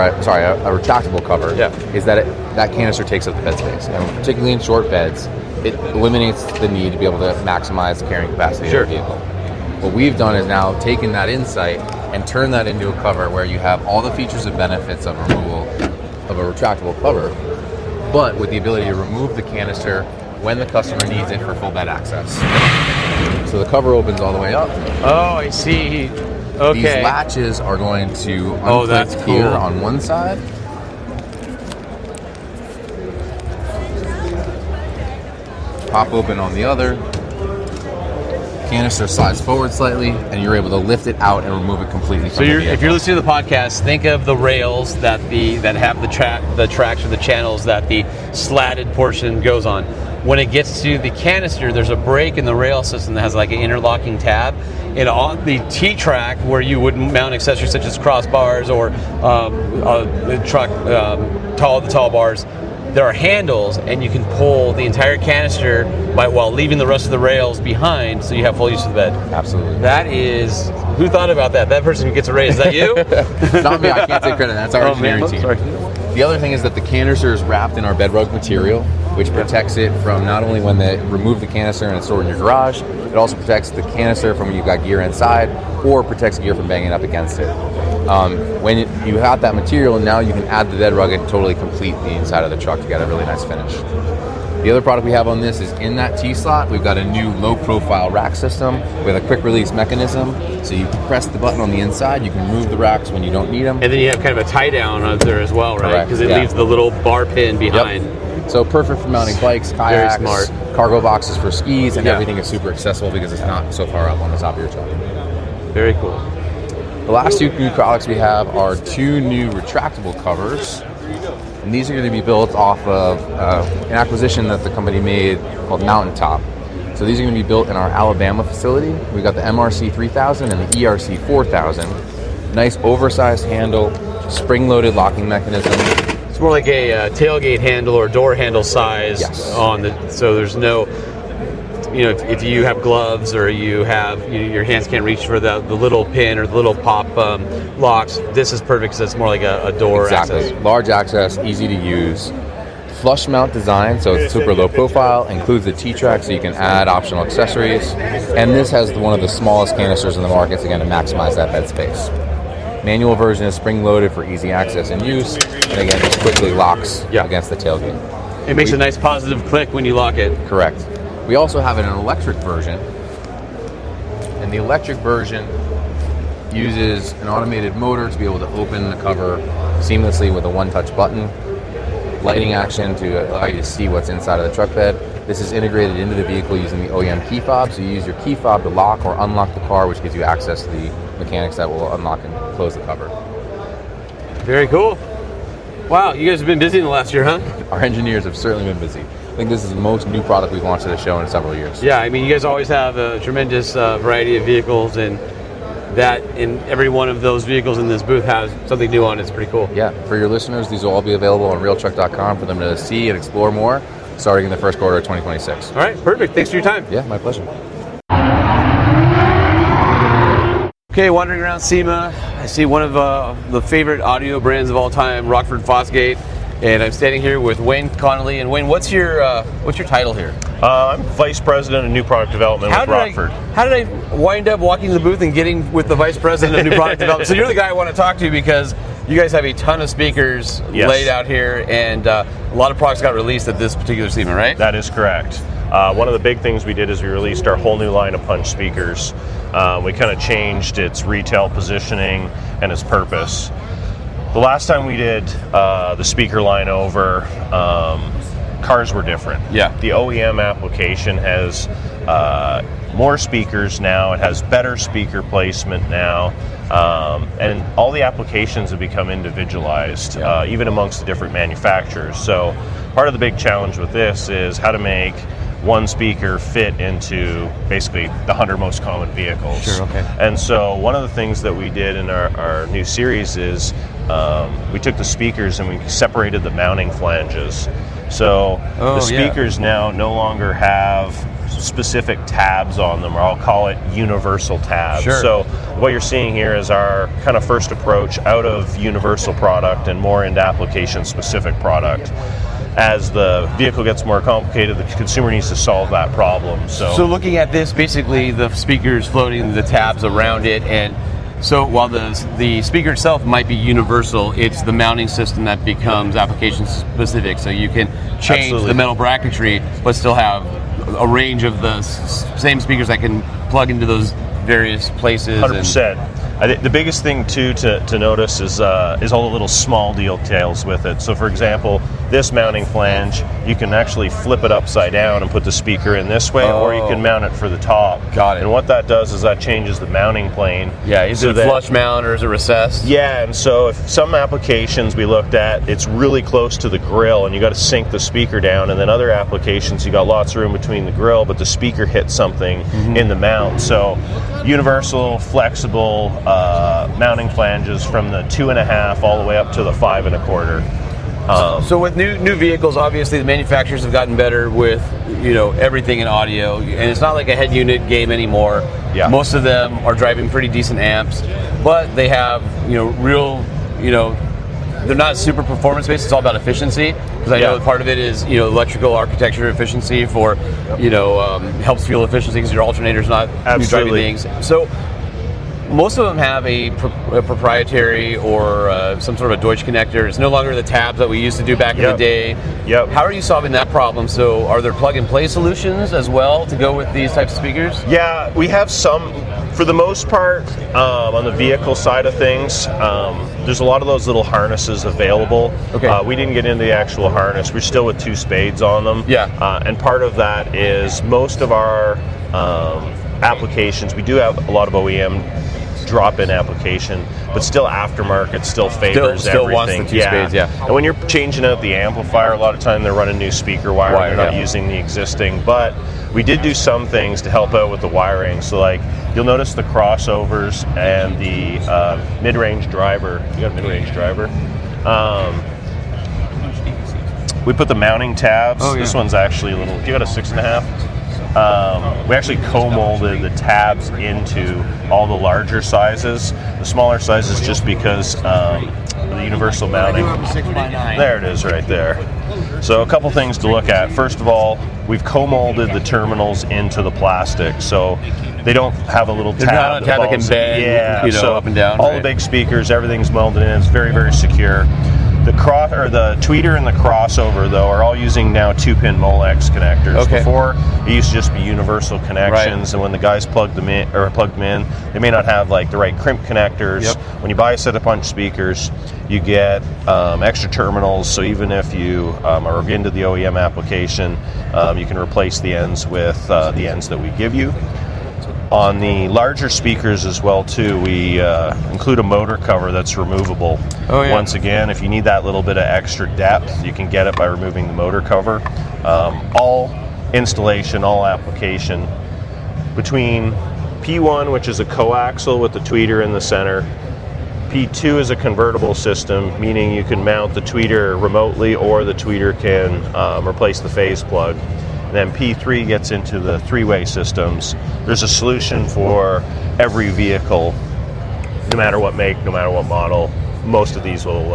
retractable cover, is that that canister takes up the bed space, and particularly in short beds, it eliminates the need to be able to maximize the carrying capacity of the vehicle. What we've done is now taken that insight and turned that into a cover where you have all the features and benefits of removal of a retractable cover, but with the ability to remove the canister when the customer needs it for full bed access. So the cover opens all the way up. Oh, I see. Okay. These latches are going to that's unclip cool. here on one side. Pop open on the other. Canister slides forward slightly, and you're able to lift it out and remove it completely. So if you're listening to the podcast, think of the rails that have the tracks or the channels that the slatted portion goes on. When it gets to the canister, there's a break in the rail system that has like an interlocking tab. And on the T-track, where you would mount accessories such as crossbars or the truck tall bars, there are handles, and you can pull the entire canister while leaving the rest of the rails behind, so you have full use of the bed. Absolutely. That is, who thought about that? That person who gets a raise, is that you? Not me, I can't take credit. That's our engineering team. Sorry. The other thing is that the canister is wrapped in our bed rug material, which protects it from not only when they remove the canister and it's stored in your garage, it also protects the canister from when you've got gear inside, or protects gear from banging up against it. When you have that material, now you can add the bed rug and totally complete the inside of the truck to get a really nice finish. The other product we have on this is in that T-slot, we've got a new low-profile rack system with a quick-release mechanism. So you press the button on the inside, you can remove the racks when you don't need them. And then you have kind of a tie-down on there as well, right? Because it leaves the little bar pin behind. Yep. So perfect for mounting bikes, kayaks, very smart. Cargo boxes for skis, and everything is super accessible because it's not so far up on the top of your truck. Very cool. The last two new products we have are two new retractable covers. And these are going to be built off of an acquisition that the company made called Mountaintop. So these are going to be built in our Alabama facility. We've got the MRC 3000 and the ERC 4000. Nice oversized handle, spring-loaded locking mechanism. It's more like a tailgate handle or door handle size on the. So there's no, if you have gloves or you have your hands can't reach for the little pin or the little pop locks, this is perfect because it's more like a door access. Large access, easy to use. Flush mount design, so it's super low profile, includes the T-track so you can add optional accessories. And this has one of the smallest canisters in the market, again, to maximize that bed space. Manual version is spring-loaded for easy access and use, and again, just quickly locks against the tailgate. It makes a nice positive click when you lock it. Correct. We also have an electric version, and the electric version uses an automated motor to be able to open the cover seamlessly with a one-touch button, lighting action to allow you to see what's inside of the truck bed. This is integrated into the vehicle using the OEM key fob, so you use your key fob to lock or unlock the car, which gives you access to the mechanics that will unlock and close the cover. Very cool. Wow, you guys have been busy in the last year, huh? Our engineers have certainly been busy. I think this is the most new product we've launched at a show in several years. Yeah, I mean, you guys always have a tremendous variety of vehicles, and that in every one of those vehicles in this booth has something new on it. It's pretty cool. Yeah, for your listeners, these will all be available on realtruck.com for them to see and explore more, starting in the first quarter of 2026. All right, perfect. Thanks for your time. Yeah, my pleasure. Okay, wandering around SEMA, I see one of the favorite audio brands of all time, Rockford Fosgate, and I'm standing here with Wayne Connolly. And Wayne, what's your title here? I'm Vice President of New Product Development with Rockford. How did I wind up walking to the booth and getting with the Vice President of New Product Development? So you're the guy I want to talk to because you guys have a ton of speakers laid out here, and a lot of products got released at this particular SEMA, right? That is correct. One of the big things we did is we released our whole new line of punch speakers. We kind of changed its retail positioning and its purpose. The last time we did the speaker line over, cars were different. Yeah. The OEM application has more speakers now. It has better speaker placement now. And all the applications have become individualized, even amongst the different manufacturers. So part of the big challenge with this is how to make one speaker fit into basically the 100 most common vehicles. Sure, okay. And so one of the things that we did in our new series is we took the speakers and we separated the mounting flanges. So the speakers now no longer have specific tabs on them, or I'll call it universal tabs. Sure. So what you're seeing here is our kind of first approach out of universal product and more into application specific product. As the vehicle gets more complicated, the consumer needs to solve that problem. So looking at this, basically the speakers floating, the tabs around it, and So while the speaker itself might be universal, it's the mounting system that becomes application specific. So you can change Absolutely. the metal bracketry, but still have a range of the same speakers that can plug into those various places. 100%. I think the biggest thing too to notice is all the little small details with it. So for example, this mounting flange, you can actually flip it upside down and put the speaker in this way, or you can mount it for the top. Got it. And what that does is that changes the mounting plane. Yeah, is it a flush mount or is it recessed? Yeah, and so if some applications we looked at, it's really close to the grill and you got to sink the speaker down, and then other applications you got lots of room between the grill, but the speaker hits something in the mount. So universal, flexible mounting flanges from the 2.5 all the way up to the 5 1/4. So with new vehicles, obviously the manufacturers have gotten better with everything in audio, and it's not like a head unit game anymore. Yeah. Most of them are driving pretty decent amps, but they have real they're not super performance based. It's all about efficiency, because I know part of it is electrical architecture efficiency for helps fuel efficiency because your alternator's not driving things. So most of them have a proprietary or some sort of a Deutsch connector. It's no longer the tabs that we used to do back in the day. Yep. How are you solving that problem? So are there plug-and-play solutions as well to go with these types of speakers? Yeah, we have some. For the most part, on the vehicle side of things, there's a lot of those little harnesses available. Okay. We didn't get into the actual harness. We're still with 2 spades on them. Yeah. And part of that is most of our applications, we do have a lot of OEM drop-in application, but still aftermarket still favors still everything. wants the 2 spades, yeah. And when you're changing out the amplifier, a lot of time they're running new speaker wire. They're not using the existing, but we did do some things to help out with the wiring. So like you'll notice the crossovers and the mid-range driver. You got a mid-range driver. We put the mounting tabs. Oh, yeah. This one's actually a little. You got a 6.5. We actually co-molded the tabs into all the larger sizes. The smaller sizes just because the universal mounting. 6x9. There it is right there. So a couple things to look at. First of all, we've co-molded the terminals into the plastic, so they don't have a little tab. They're not on tab that can bend, so up and down. All the big speakers, everything's melded in. It's very, very secure. The tweeter and the crossover though are all using now 2-pin Molex connectors. Okay. Before it used to just be universal connections, and when the guys plugged them in, they may not have like the right crimp connectors. Yep. When you buy a set of punch speakers, you get extra terminals. So even if you are into the OEM application, you can replace the ends with the ends that we give you. On the larger speakers as well too, we include a motor cover that's removable. Oh, yeah. Once again, if you need that little bit of extra depth, you can get it by removing the motor cover. All installation, all application. Between P1, which is a coaxial with the tweeter in the center, P2 is a convertible system, meaning you can mount the tweeter remotely or the tweeter can replace the phase plug. And then P3 gets into the 3-way systems. There's a solution for every vehicle, no matter what make, no matter what model. Most of these will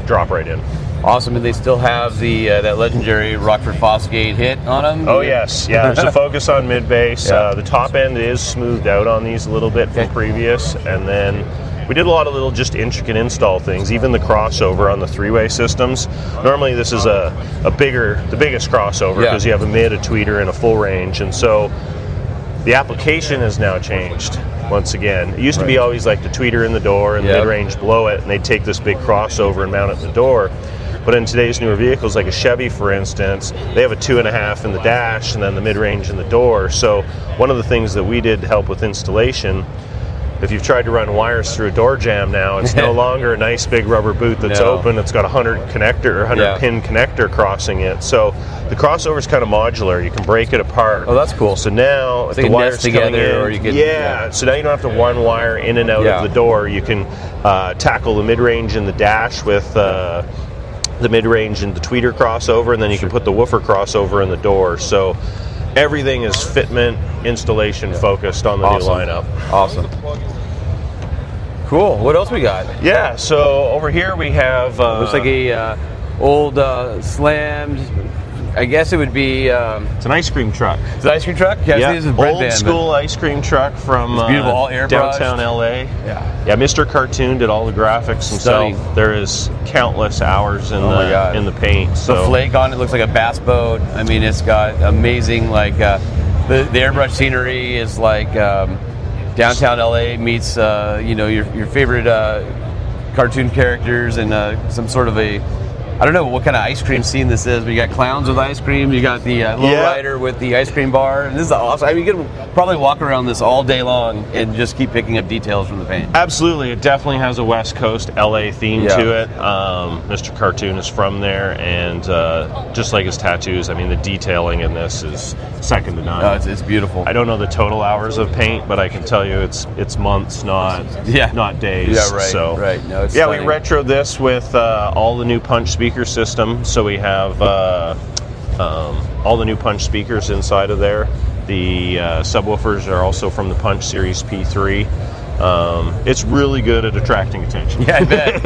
drop right in. Awesome, and they still have the that legendary Rockford Fosgate hit on them? Oh yes, yeah, there's a focus on mid-bass. Yeah. The top end is smoothed out on these a little bit from previous, and then we did a lot of little just intricate install things, even the crossover on the 3-way systems. Normally this is the biggest crossover because you have a mid, a tweeter, and a full range, and so the application has now changed once again. It used to be always like the tweeter in the door and the mid-range below it, and they'd take this big crossover and mount it in the door. But in today's newer vehicles, like a Chevy for instance, they have a 2.5 in the dash and then the mid-range in the door. So one of the things that we did to help with installation, if you've tried to run wires through a door jamb now, it's no longer a nice big rubber boot that's open. It's got a 100 pin connector crossing it. So the crossover is kind of modular. You can break it apart. Oh, that's cool. So now if the wires together, in, or you could so now you don't have to one wire in and out of the door. You can tackle the mid-range in the dash with the mid-range and the tweeter crossover, and then you can put the woofer crossover in the door. So everything is fitment installation focused on the new lineup. Awesome. Cool. What else we got? Yeah, so over here we have looks like a old slammed I guess it would be. It's an ice cream truck. It's an ice cream truck. Yeah, Yeah, this is Brent old Van, school ice cream truck from it's beautiful, all airbrushed. downtown LA. Yeah. Yeah, Mr. Cartoon did all the graphics himself. Stunning. There is countless hours in my God. the paint. The So flake on it looks like a bass boat. I mean, it's got amazing the airbrush scenery is like downtown LA meets your favorite cartoon characters and some sort of I don't know what kind of ice cream scene this is, but you got clowns with ice cream, you got the lowrider with the ice cream bar, and this is awesome. I mean, you can probably walk around this all day long and just keep picking up details from the paint. absolutely, it definitely has a West Coast LA theme Yeah. to it. Mr. Cartoon is from there, and just like his tattoos, I mean, the detailing in this is second to none. It's beautiful. I don't know the total hours of paint, but I can tell you it's months, not days. Yeah, right. So right. No, it's yeah, stunning. we retroed this with all the new Punch speaker system. So we have all the new Punch speakers inside of there. The subwoofers are also from the Punch Series P3. It's really good at attracting attention. Yeah, I bet.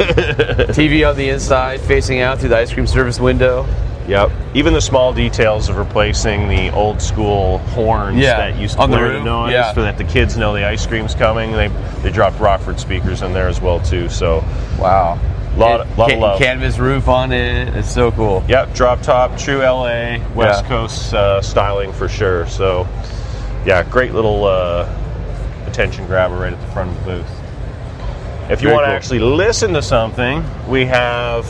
TV on the inside, facing out through the ice cream service window. Yep. Even the small details of replacing the old school horns that used to on the blare the roof. noise, Yeah. so that the kids know the ice cream's coming. They dropped Rockford speakers in there as well too. So wow, lot of love. Canvas roof on it. It's so cool. Yep, drop top, true LA, West Coast styling for sure. So yeah, great little attention grabber right at the front of the booth. If you Very want to cool. actually listen to something, we have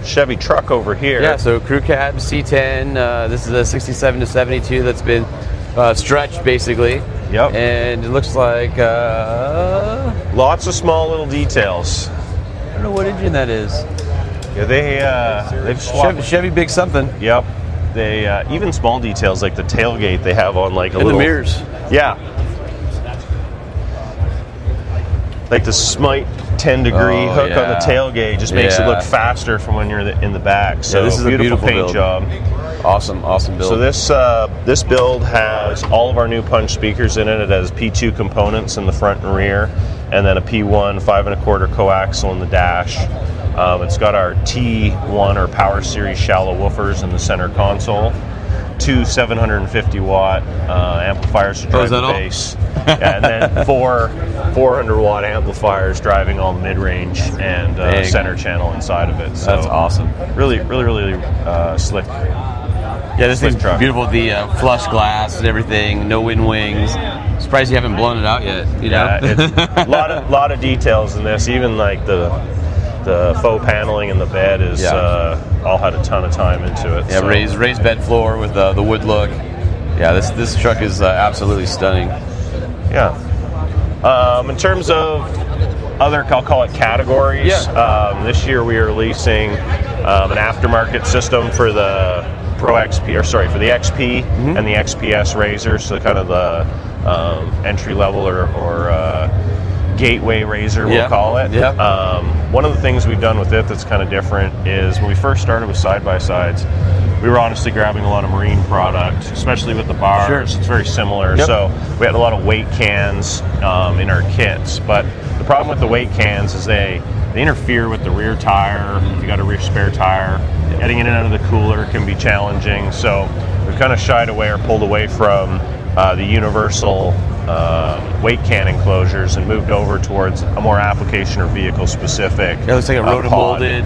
Chevy truck over here. Yeah, so crew cab C10. This is a 67 to 72 that's been stretched basically. Yep. And it looks like lots of small little details. I don't know what engine that is. Yeah, they've swapped. Chevy big something. Yep. They even small details like the tailgate they have on like a And little the mirrors. Yeah. Like the Smite 10-degree hook on the tailgate just makes it look faster from when you're in the back. So this is a beautiful paint build. job. Awesome build. So this build has all of our new Punch speakers in it. It has P2 components in the front and rear, and then a P1 5 1/4 coaxial in the dash. It's got our T1 or Power Series shallow woofers in the center console. 2 750 watt amplifiers to drive is that the all? bass. Yeah, and then 4 400 watt amplifiers driving all the mid-range and center channel inside of it. So That's awesome. Really slick. Yeah, this thing's truck. beautiful. The flush glass and everything. No wind wings. Surprised you haven't blown it out yet. You know? Yeah, it's lot of details in this. Even like the faux paneling in the bed is all had a ton of time into it. Yeah, so. raised bed floor with the wood look. Yeah, this truck is absolutely stunning. Yeah. In terms of other, I'll call it categories. This year we are releasing an aftermarket system for the Pro XP, for the XP and the XPS razor. So kind of the entry level or gateway razor, we'll call it. One of the things we've done with it that's kind of different is when we first started with side-by-sides, we were honestly grabbing a lot of marine product, especially with the bars. Sure. It's very similar. So we had a lot of weight cans in our kits. But the problem with the weight cans is they interfere with the rear tire. If you got a rear spare tire, getting in and out of the cooler can be challenging. So we've kind of shied away or pulled away from the universal weight can enclosures and moved over towards a more application or vehicle specific. It looks like a rotomolded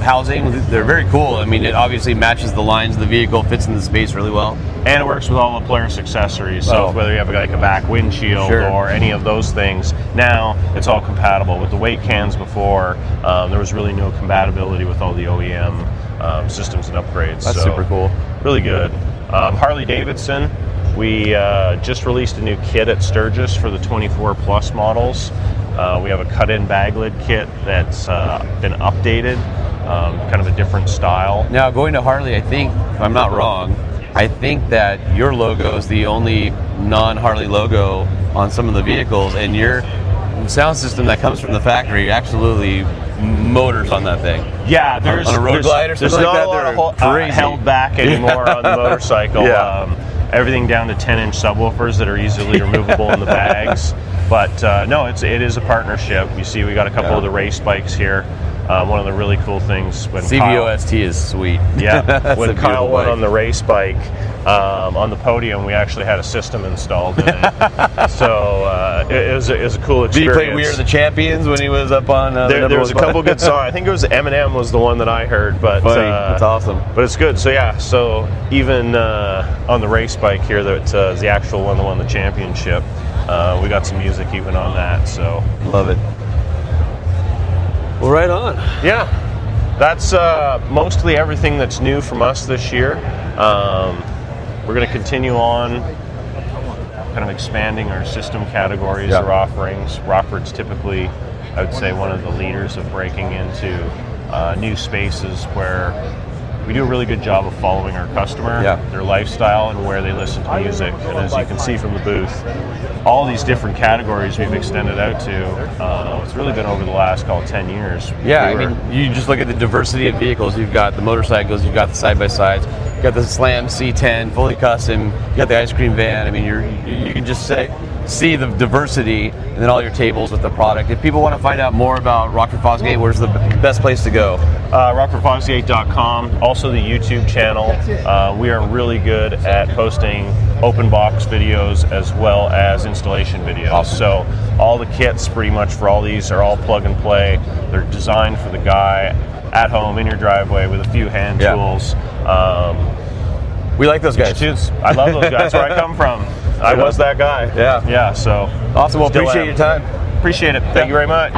housing. They're very cool. I mean, it obviously matches the lines of the vehicle, fits in the space really well. And it works with all the Polaris accessories. So whether you have like a back windshield or any of those things, now it's all compatible. With the weight cans before, there was really no compatibility with all the OEM systems and upgrades. That's super cool. Really good. Harley Davidson. We just released a new kit at Sturgis for the 24 plus models. We have a cut-in bag lid kit that's been updated, kind of a different style. Now, going to Harley, I think, if I'm not wrong, I think that your logo is the only non-Harley logo on some of the vehicles, and your sound system that comes from the factory absolutely motors on that thing. Yeah, there's on a road glide or something like that. There's not a lot held back anymore on the motorcycle. Everything down to 10-inch subwoofers that are easily removable in the bags. But no, it is a partnership. You see, we got a couple of the race bikes here. One of the really cool things when CVOST is sweet. Yeah, when a Kyle went bike. on the race bike, on the podium, we actually had a system installed in it. So it was a cool experience. Did he play "We Are the Champions" when he was up on? There was a couple good songs. I think it was Eminem was the one that I heard, but that's awesome. But it's good. So yeah, so even on the race bike here, that is the actual one that won the championship. We got some music even on that. So love it. Well, right on. Yeah, that's mostly everything that's new from us this year. We're going to continue on kind of expanding our system categories or offerings. Rockford's typically, I would say, one of the leaders of breaking into new spaces where we do a really good job of following our customer, their lifestyle, and where they listen to music. And as you can see from the booth, all these different categories we've extended out to. It's really been over the last, 10 years. Yeah, I mean, you just look at the diversity of vehicles. You've got the motorcycles, you've got the side-by-sides, you've got the Slam C10, fully custom, you got the ice cream van. I mean, you can just see the diversity and then all your tables with the product. If people want to find out more about Rockford Fosgate, where's the best place to go? RockfordFosgate.com, also the YouTube channel. We are really good at posting open box videos as well as installation videos. Awesome. So all the kits pretty much for all these are all plug and play. They're designed for the guy at home in your driveway with a few hand tools. We like those guys. I love those guys. That's where I come from. I was that guy. Yeah, so. Awesome. Well, appreciate your time. Appreciate it. Thank you very much.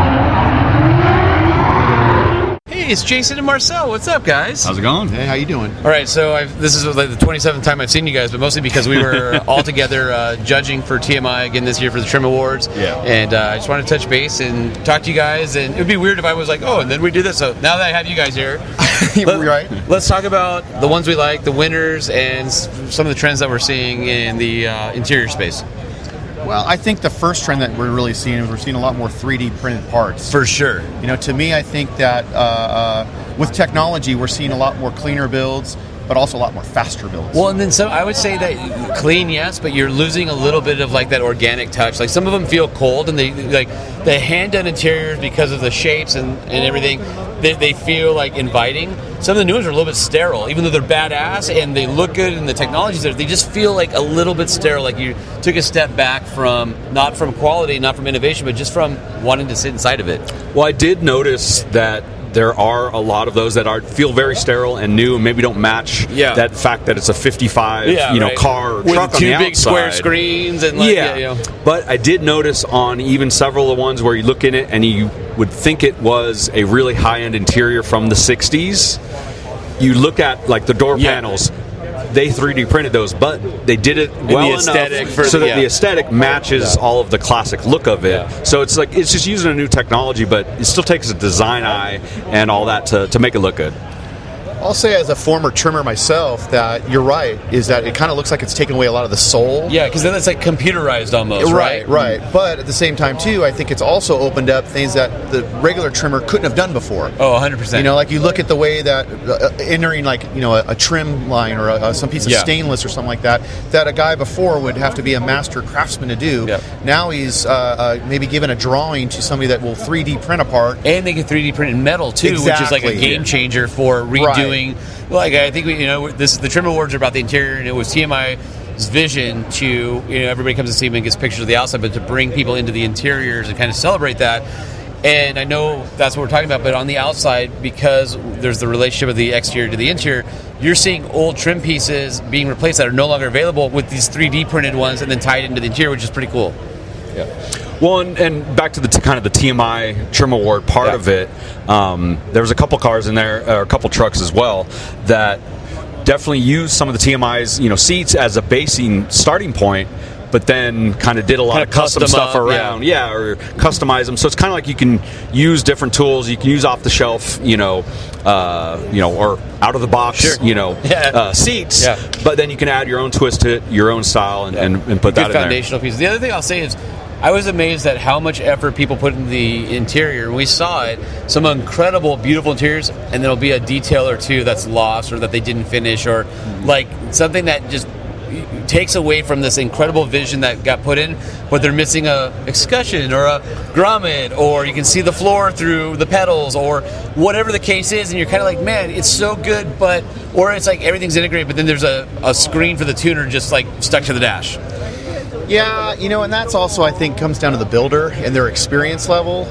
Hey, it's Jason and Marcel. What's up, guys? How's it going? Hey, how you doing? All right, so this is like the 27th time I've seen you guys, but mostly because we were all together judging for TMI again this year for the Trim Awards. Yeah. And I just wanted to touch base and talk to you guys. And it would be weird if I was like, oh, and then we do this. So now that I have you guys here, right. Let's talk about the ones we like, the winners, and some of the trends that we're seeing in the interior space. Well, I think the first trend that we're really seeing is we're seeing a lot more 3D printed parts. For sure. You know, to me, I think that with technology, we're seeing a lot more cleaner builds, but also a lot more faster builds. Well, and then so I would say that clean, yes, but you're losing a little bit of like that organic touch. Like some of them feel cold, and they like the hand done interiors because of the shapes and everything. They feel like inviting. Some of the new ones are a little bit sterile, even though they're badass and they look good and the technology's there. They just feel like a little bit sterile, like you took a step back from not from quality, not from innovation, but just from wanting to sit inside of it. Well, I did notice that there are a lot of those that feel very sterile and new and maybe don't match that fact that it's a 55 car or with truck two on the big outside. square screens and But I did notice on even several of the ones where you look in it and you would think it was a really high-end interior from the 60s. You look at like the door panels, they 3D printed those, but they did it well enough so that the aesthetic matches all of the classic look of it. Yeah. So it's like it's just using a new technology, but it still takes a design eye and all that to make it look good. I'll say as a former trimmer myself that you're right, is that it kind of looks like it's taken away a lot of the soul. Yeah, because then it's like computerized almost, right? Right. But at the same time, too, I think it's also opened up things that the regular trimmer couldn't have done before. Oh, 100%. You know, like you look at the way that entering like, you know, a trim line or some piece of stainless or something like that a guy before would have to be a master craftsman to do. Yep. Now he's maybe given a drawing to somebody that will 3D print a part. And they can 3D print in metal, too, which is like a game changer for redoing. Like I think the Trim Awards are about the interior, and it was TMI's vision to everybody comes to SEMA and gets pictures of the outside, but to bring people into the interiors and kind of celebrate that. And I know that's what we're talking about, but on the outside, because there's the relationship of the exterior to the interior, you're seeing old trim pieces being replaced that are no longer available with these 3D printed ones and then tied into the interior, which is pretty cool. Yeah. Well, and back to the kind of the TMI Trim Award part of it, there was a couple cars in there, or a couple trucks as well, that definitely used some of the TMI's seats as a basing starting point, but then kind of did a lot of custom stuff around, or customize them. So it's kind of like you can use different tools. You can use off the shelf, or out of the box, seats. Yeah. But then you can add your own twist to it, your own style, and put that in there. Foundational pieces. The other thing I'll say is, I was amazed at how much effort people put in the interior. We saw it, some incredible, beautiful interiors, and there'll be a detail or two that's lost or that they didn't finish, or like something that just takes away from this incredible vision that got put in, but they're missing a escutcheon or a grommet, or you can see the floor through the pedals, or whatever the case is, and you're kind of like, man, it's so good, but, or it's like everything's integrated, but then there's a screen for the tuner just like stuck to the dash. Yeah, and that's also, I think, comes down to the builder and their experience level.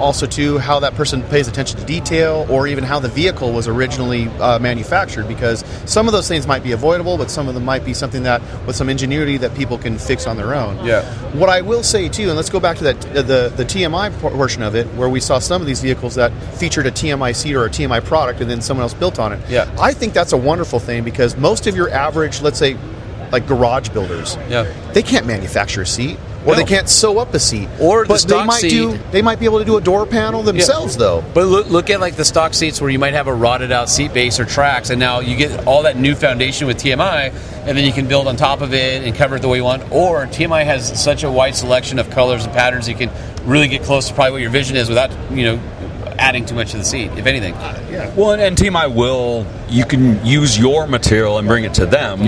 Also, too, how that person pays attention to detail, or even how the vehicle was originally manufactured, because some of those things might be avoidable, but some of them might be something that, with some ingenuity, that people can fix on their own. Yeah. What I will say, too, and let's go back to that the TMI portion of it, where we saw some of these vehicles that featured a TMI seat or a TMI product, and then someone else built on it. Yeah. I think that's a wonderful thing, because most of your average, let's say, like garage builders, they can't manufacture a seat, or they can't sew up a seat, or the but stock seat. They might be able to do a door panel themselves, though. But look at like the stock seats where you might have a rotted out seat base or tracks, and now you get all that new foundation with TMI, and then you can build on top of it and cover it the way you want. Or TMI has such a wide selection of colors and patterns, you can really get close to probably what your vision is without adding too much to the seat, if anything. Well, and TMI you can use your material and bring it to them,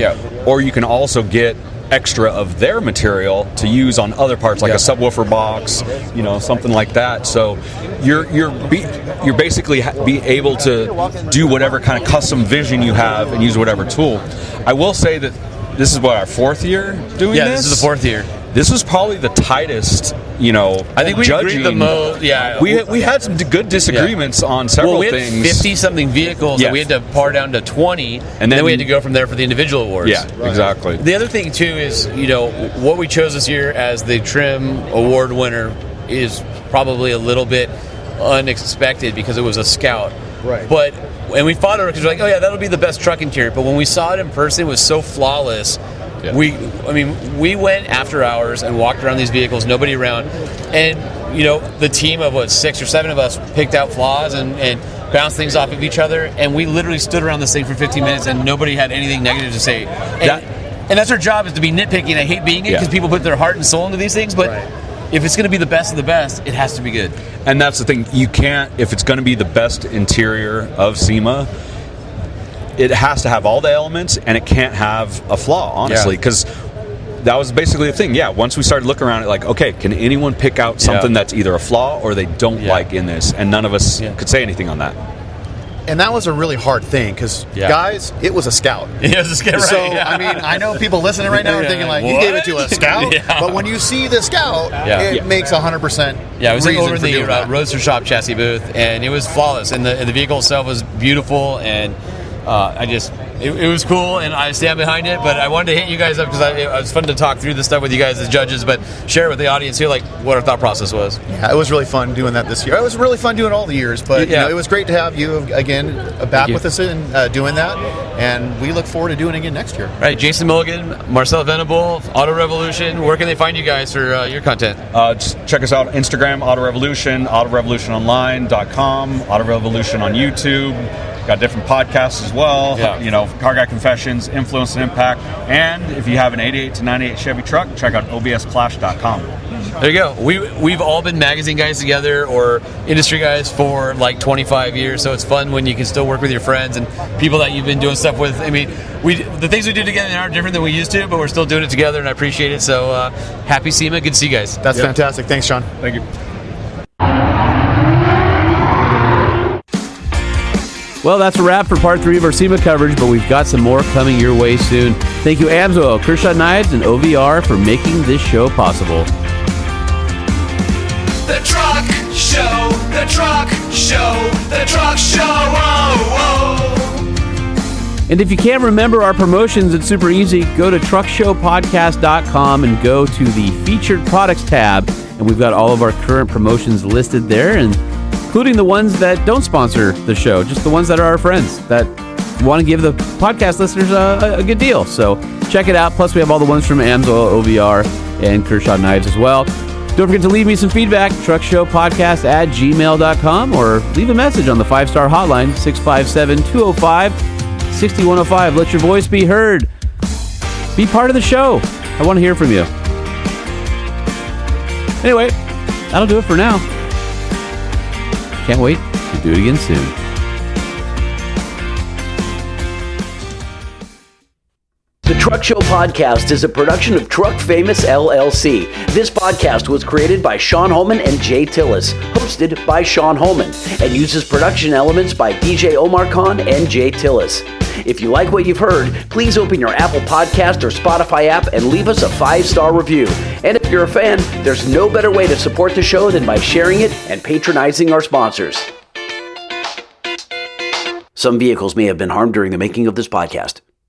or you can also get extra of their material to use on other parts, like a subwoofer box, something like that. So you're basically be able to do whatever kind of custom vision you have and use whatever tool. I will say that this is our 4th year doing this. Yeah, this is the 4th year. This was probably the tightest, I think we agreed the most. Yeah, we had some good disagreements on several we had things. 50-something vehicles that we had to par down to 20, and then we had to go from there for the individual awards. Yeah, exactly. The other thing too is, what we chose this year as the trim award winner is probably a little bit unexpected because it was a Scout. Right. And we fought over it because we're like, oh yeah, that'll be the best truck interior. But when we saw it in person, it was so flawless. Yeah. We went after hours and walked around these vehicles, nobody around, and the team of 6 or 7 of us picked out flaws and bounced things off of each other, and we literally stood around this thing for 15 minutes and nobody had anything negative to say. And that's our job, is to be nitpicky, and I hate being it because people put their heart and soul into these things, but if it's going to be the best of the best, it has to be good. And that's the thing, you can't, if it's going to be the best interior of SEMA, it has to have all the elements, and it can't have a flaw, honestly, because that was basically the thing. Yeah, once we started looking around it, like, okay, can anyone pick out something that's either a flaw or they don't like in this? And none of us could say anything on that. And that was a really hard thing, because, guys, it was a Scout. It was a Scout, right? So, I know people listening right now are thinking, like, you gave it to a Scout? But when you see the Scout, it makes 100% Yeah, it was reason over for the doing that. Roadster Shop chassis booth, and it was flawless. And the vehicle itself was beautiful, and it was cool, and I stand behind it. But I wanted to hit you guys up because it was fun to talk through this stuff with you guys as judges, but share with the audience here like what our thought process was. Yeah, it was really fun doing that this year. It was really fun doing all the years, but it was great to have you again back with us and doing that, and we look forward to doing it again next year. Right, Jason Milligan, Marcel Venable, Auto Revolution. Where can they find you guys for your content? Just check us out on Instagram, Auto Revolution, autorevolutiononline.com, Auto Revolution on YouTube. Got different podcasts as well. Car Guy Confessions, Influence and Impact. And if you have an 88 to 98 Chevy truck, check out obsclash.com. There you go. We've all been magazine guys together or industry guys for like 25 years, so it's fun when you can still work with your friends and people that you've been doing stuff with. I mean, the things we do together now are different than we used to, but we're still doing it together, and I appreciate it. So happy SEMA. Good to see you guys. That's fantastic. Thanks, Sean. Thank you. Well, that's a wrap for part 3 of our SEMA coverage, but we've got some more coming your way soon. Thank you, AMSOIL, Kershaw Knives, and OVR for making this show possible. The Truck Show, the Truck Show, the Truck Show, oh, oh. And if you can't remember our promotions, it's super easy. Go to truckshowpodcast.com and go to the Featured Products tab, and we've got all of our current promotions listed there, and including the ones that don't sponsor the show, just the ones that are our friends that want to give the podcast listeners a good deal. So check it out. Plus, we have all the ones from AMSOIL, OVR, and Kershaw Knives as well. Don't forget to leave me some feedback, truckshowpodcast@gmail.com, or leave a message on the 5-star hotline, 657-205-6105. Let your voice be heard. Be part of the show. I want to hear from you. Anyway, that'll do it for now. Can't wait to do it again soon. The Truck Show Podcast is a production of Truck Famous LLC. This podcast was created by Sean Holman and Jay Tillis, hosted by Sean Holman, and uses production elements by DJ Omar Khan and Jay Tillis. If you like what you've heard, please open your Apple Podcast or Spotify app and leave us a 5-star review. And if you're a fan, there's no better way to support the show than by sharing it and patronizing our sponsors. Some vehicles may have been harmed during the making of this podcast.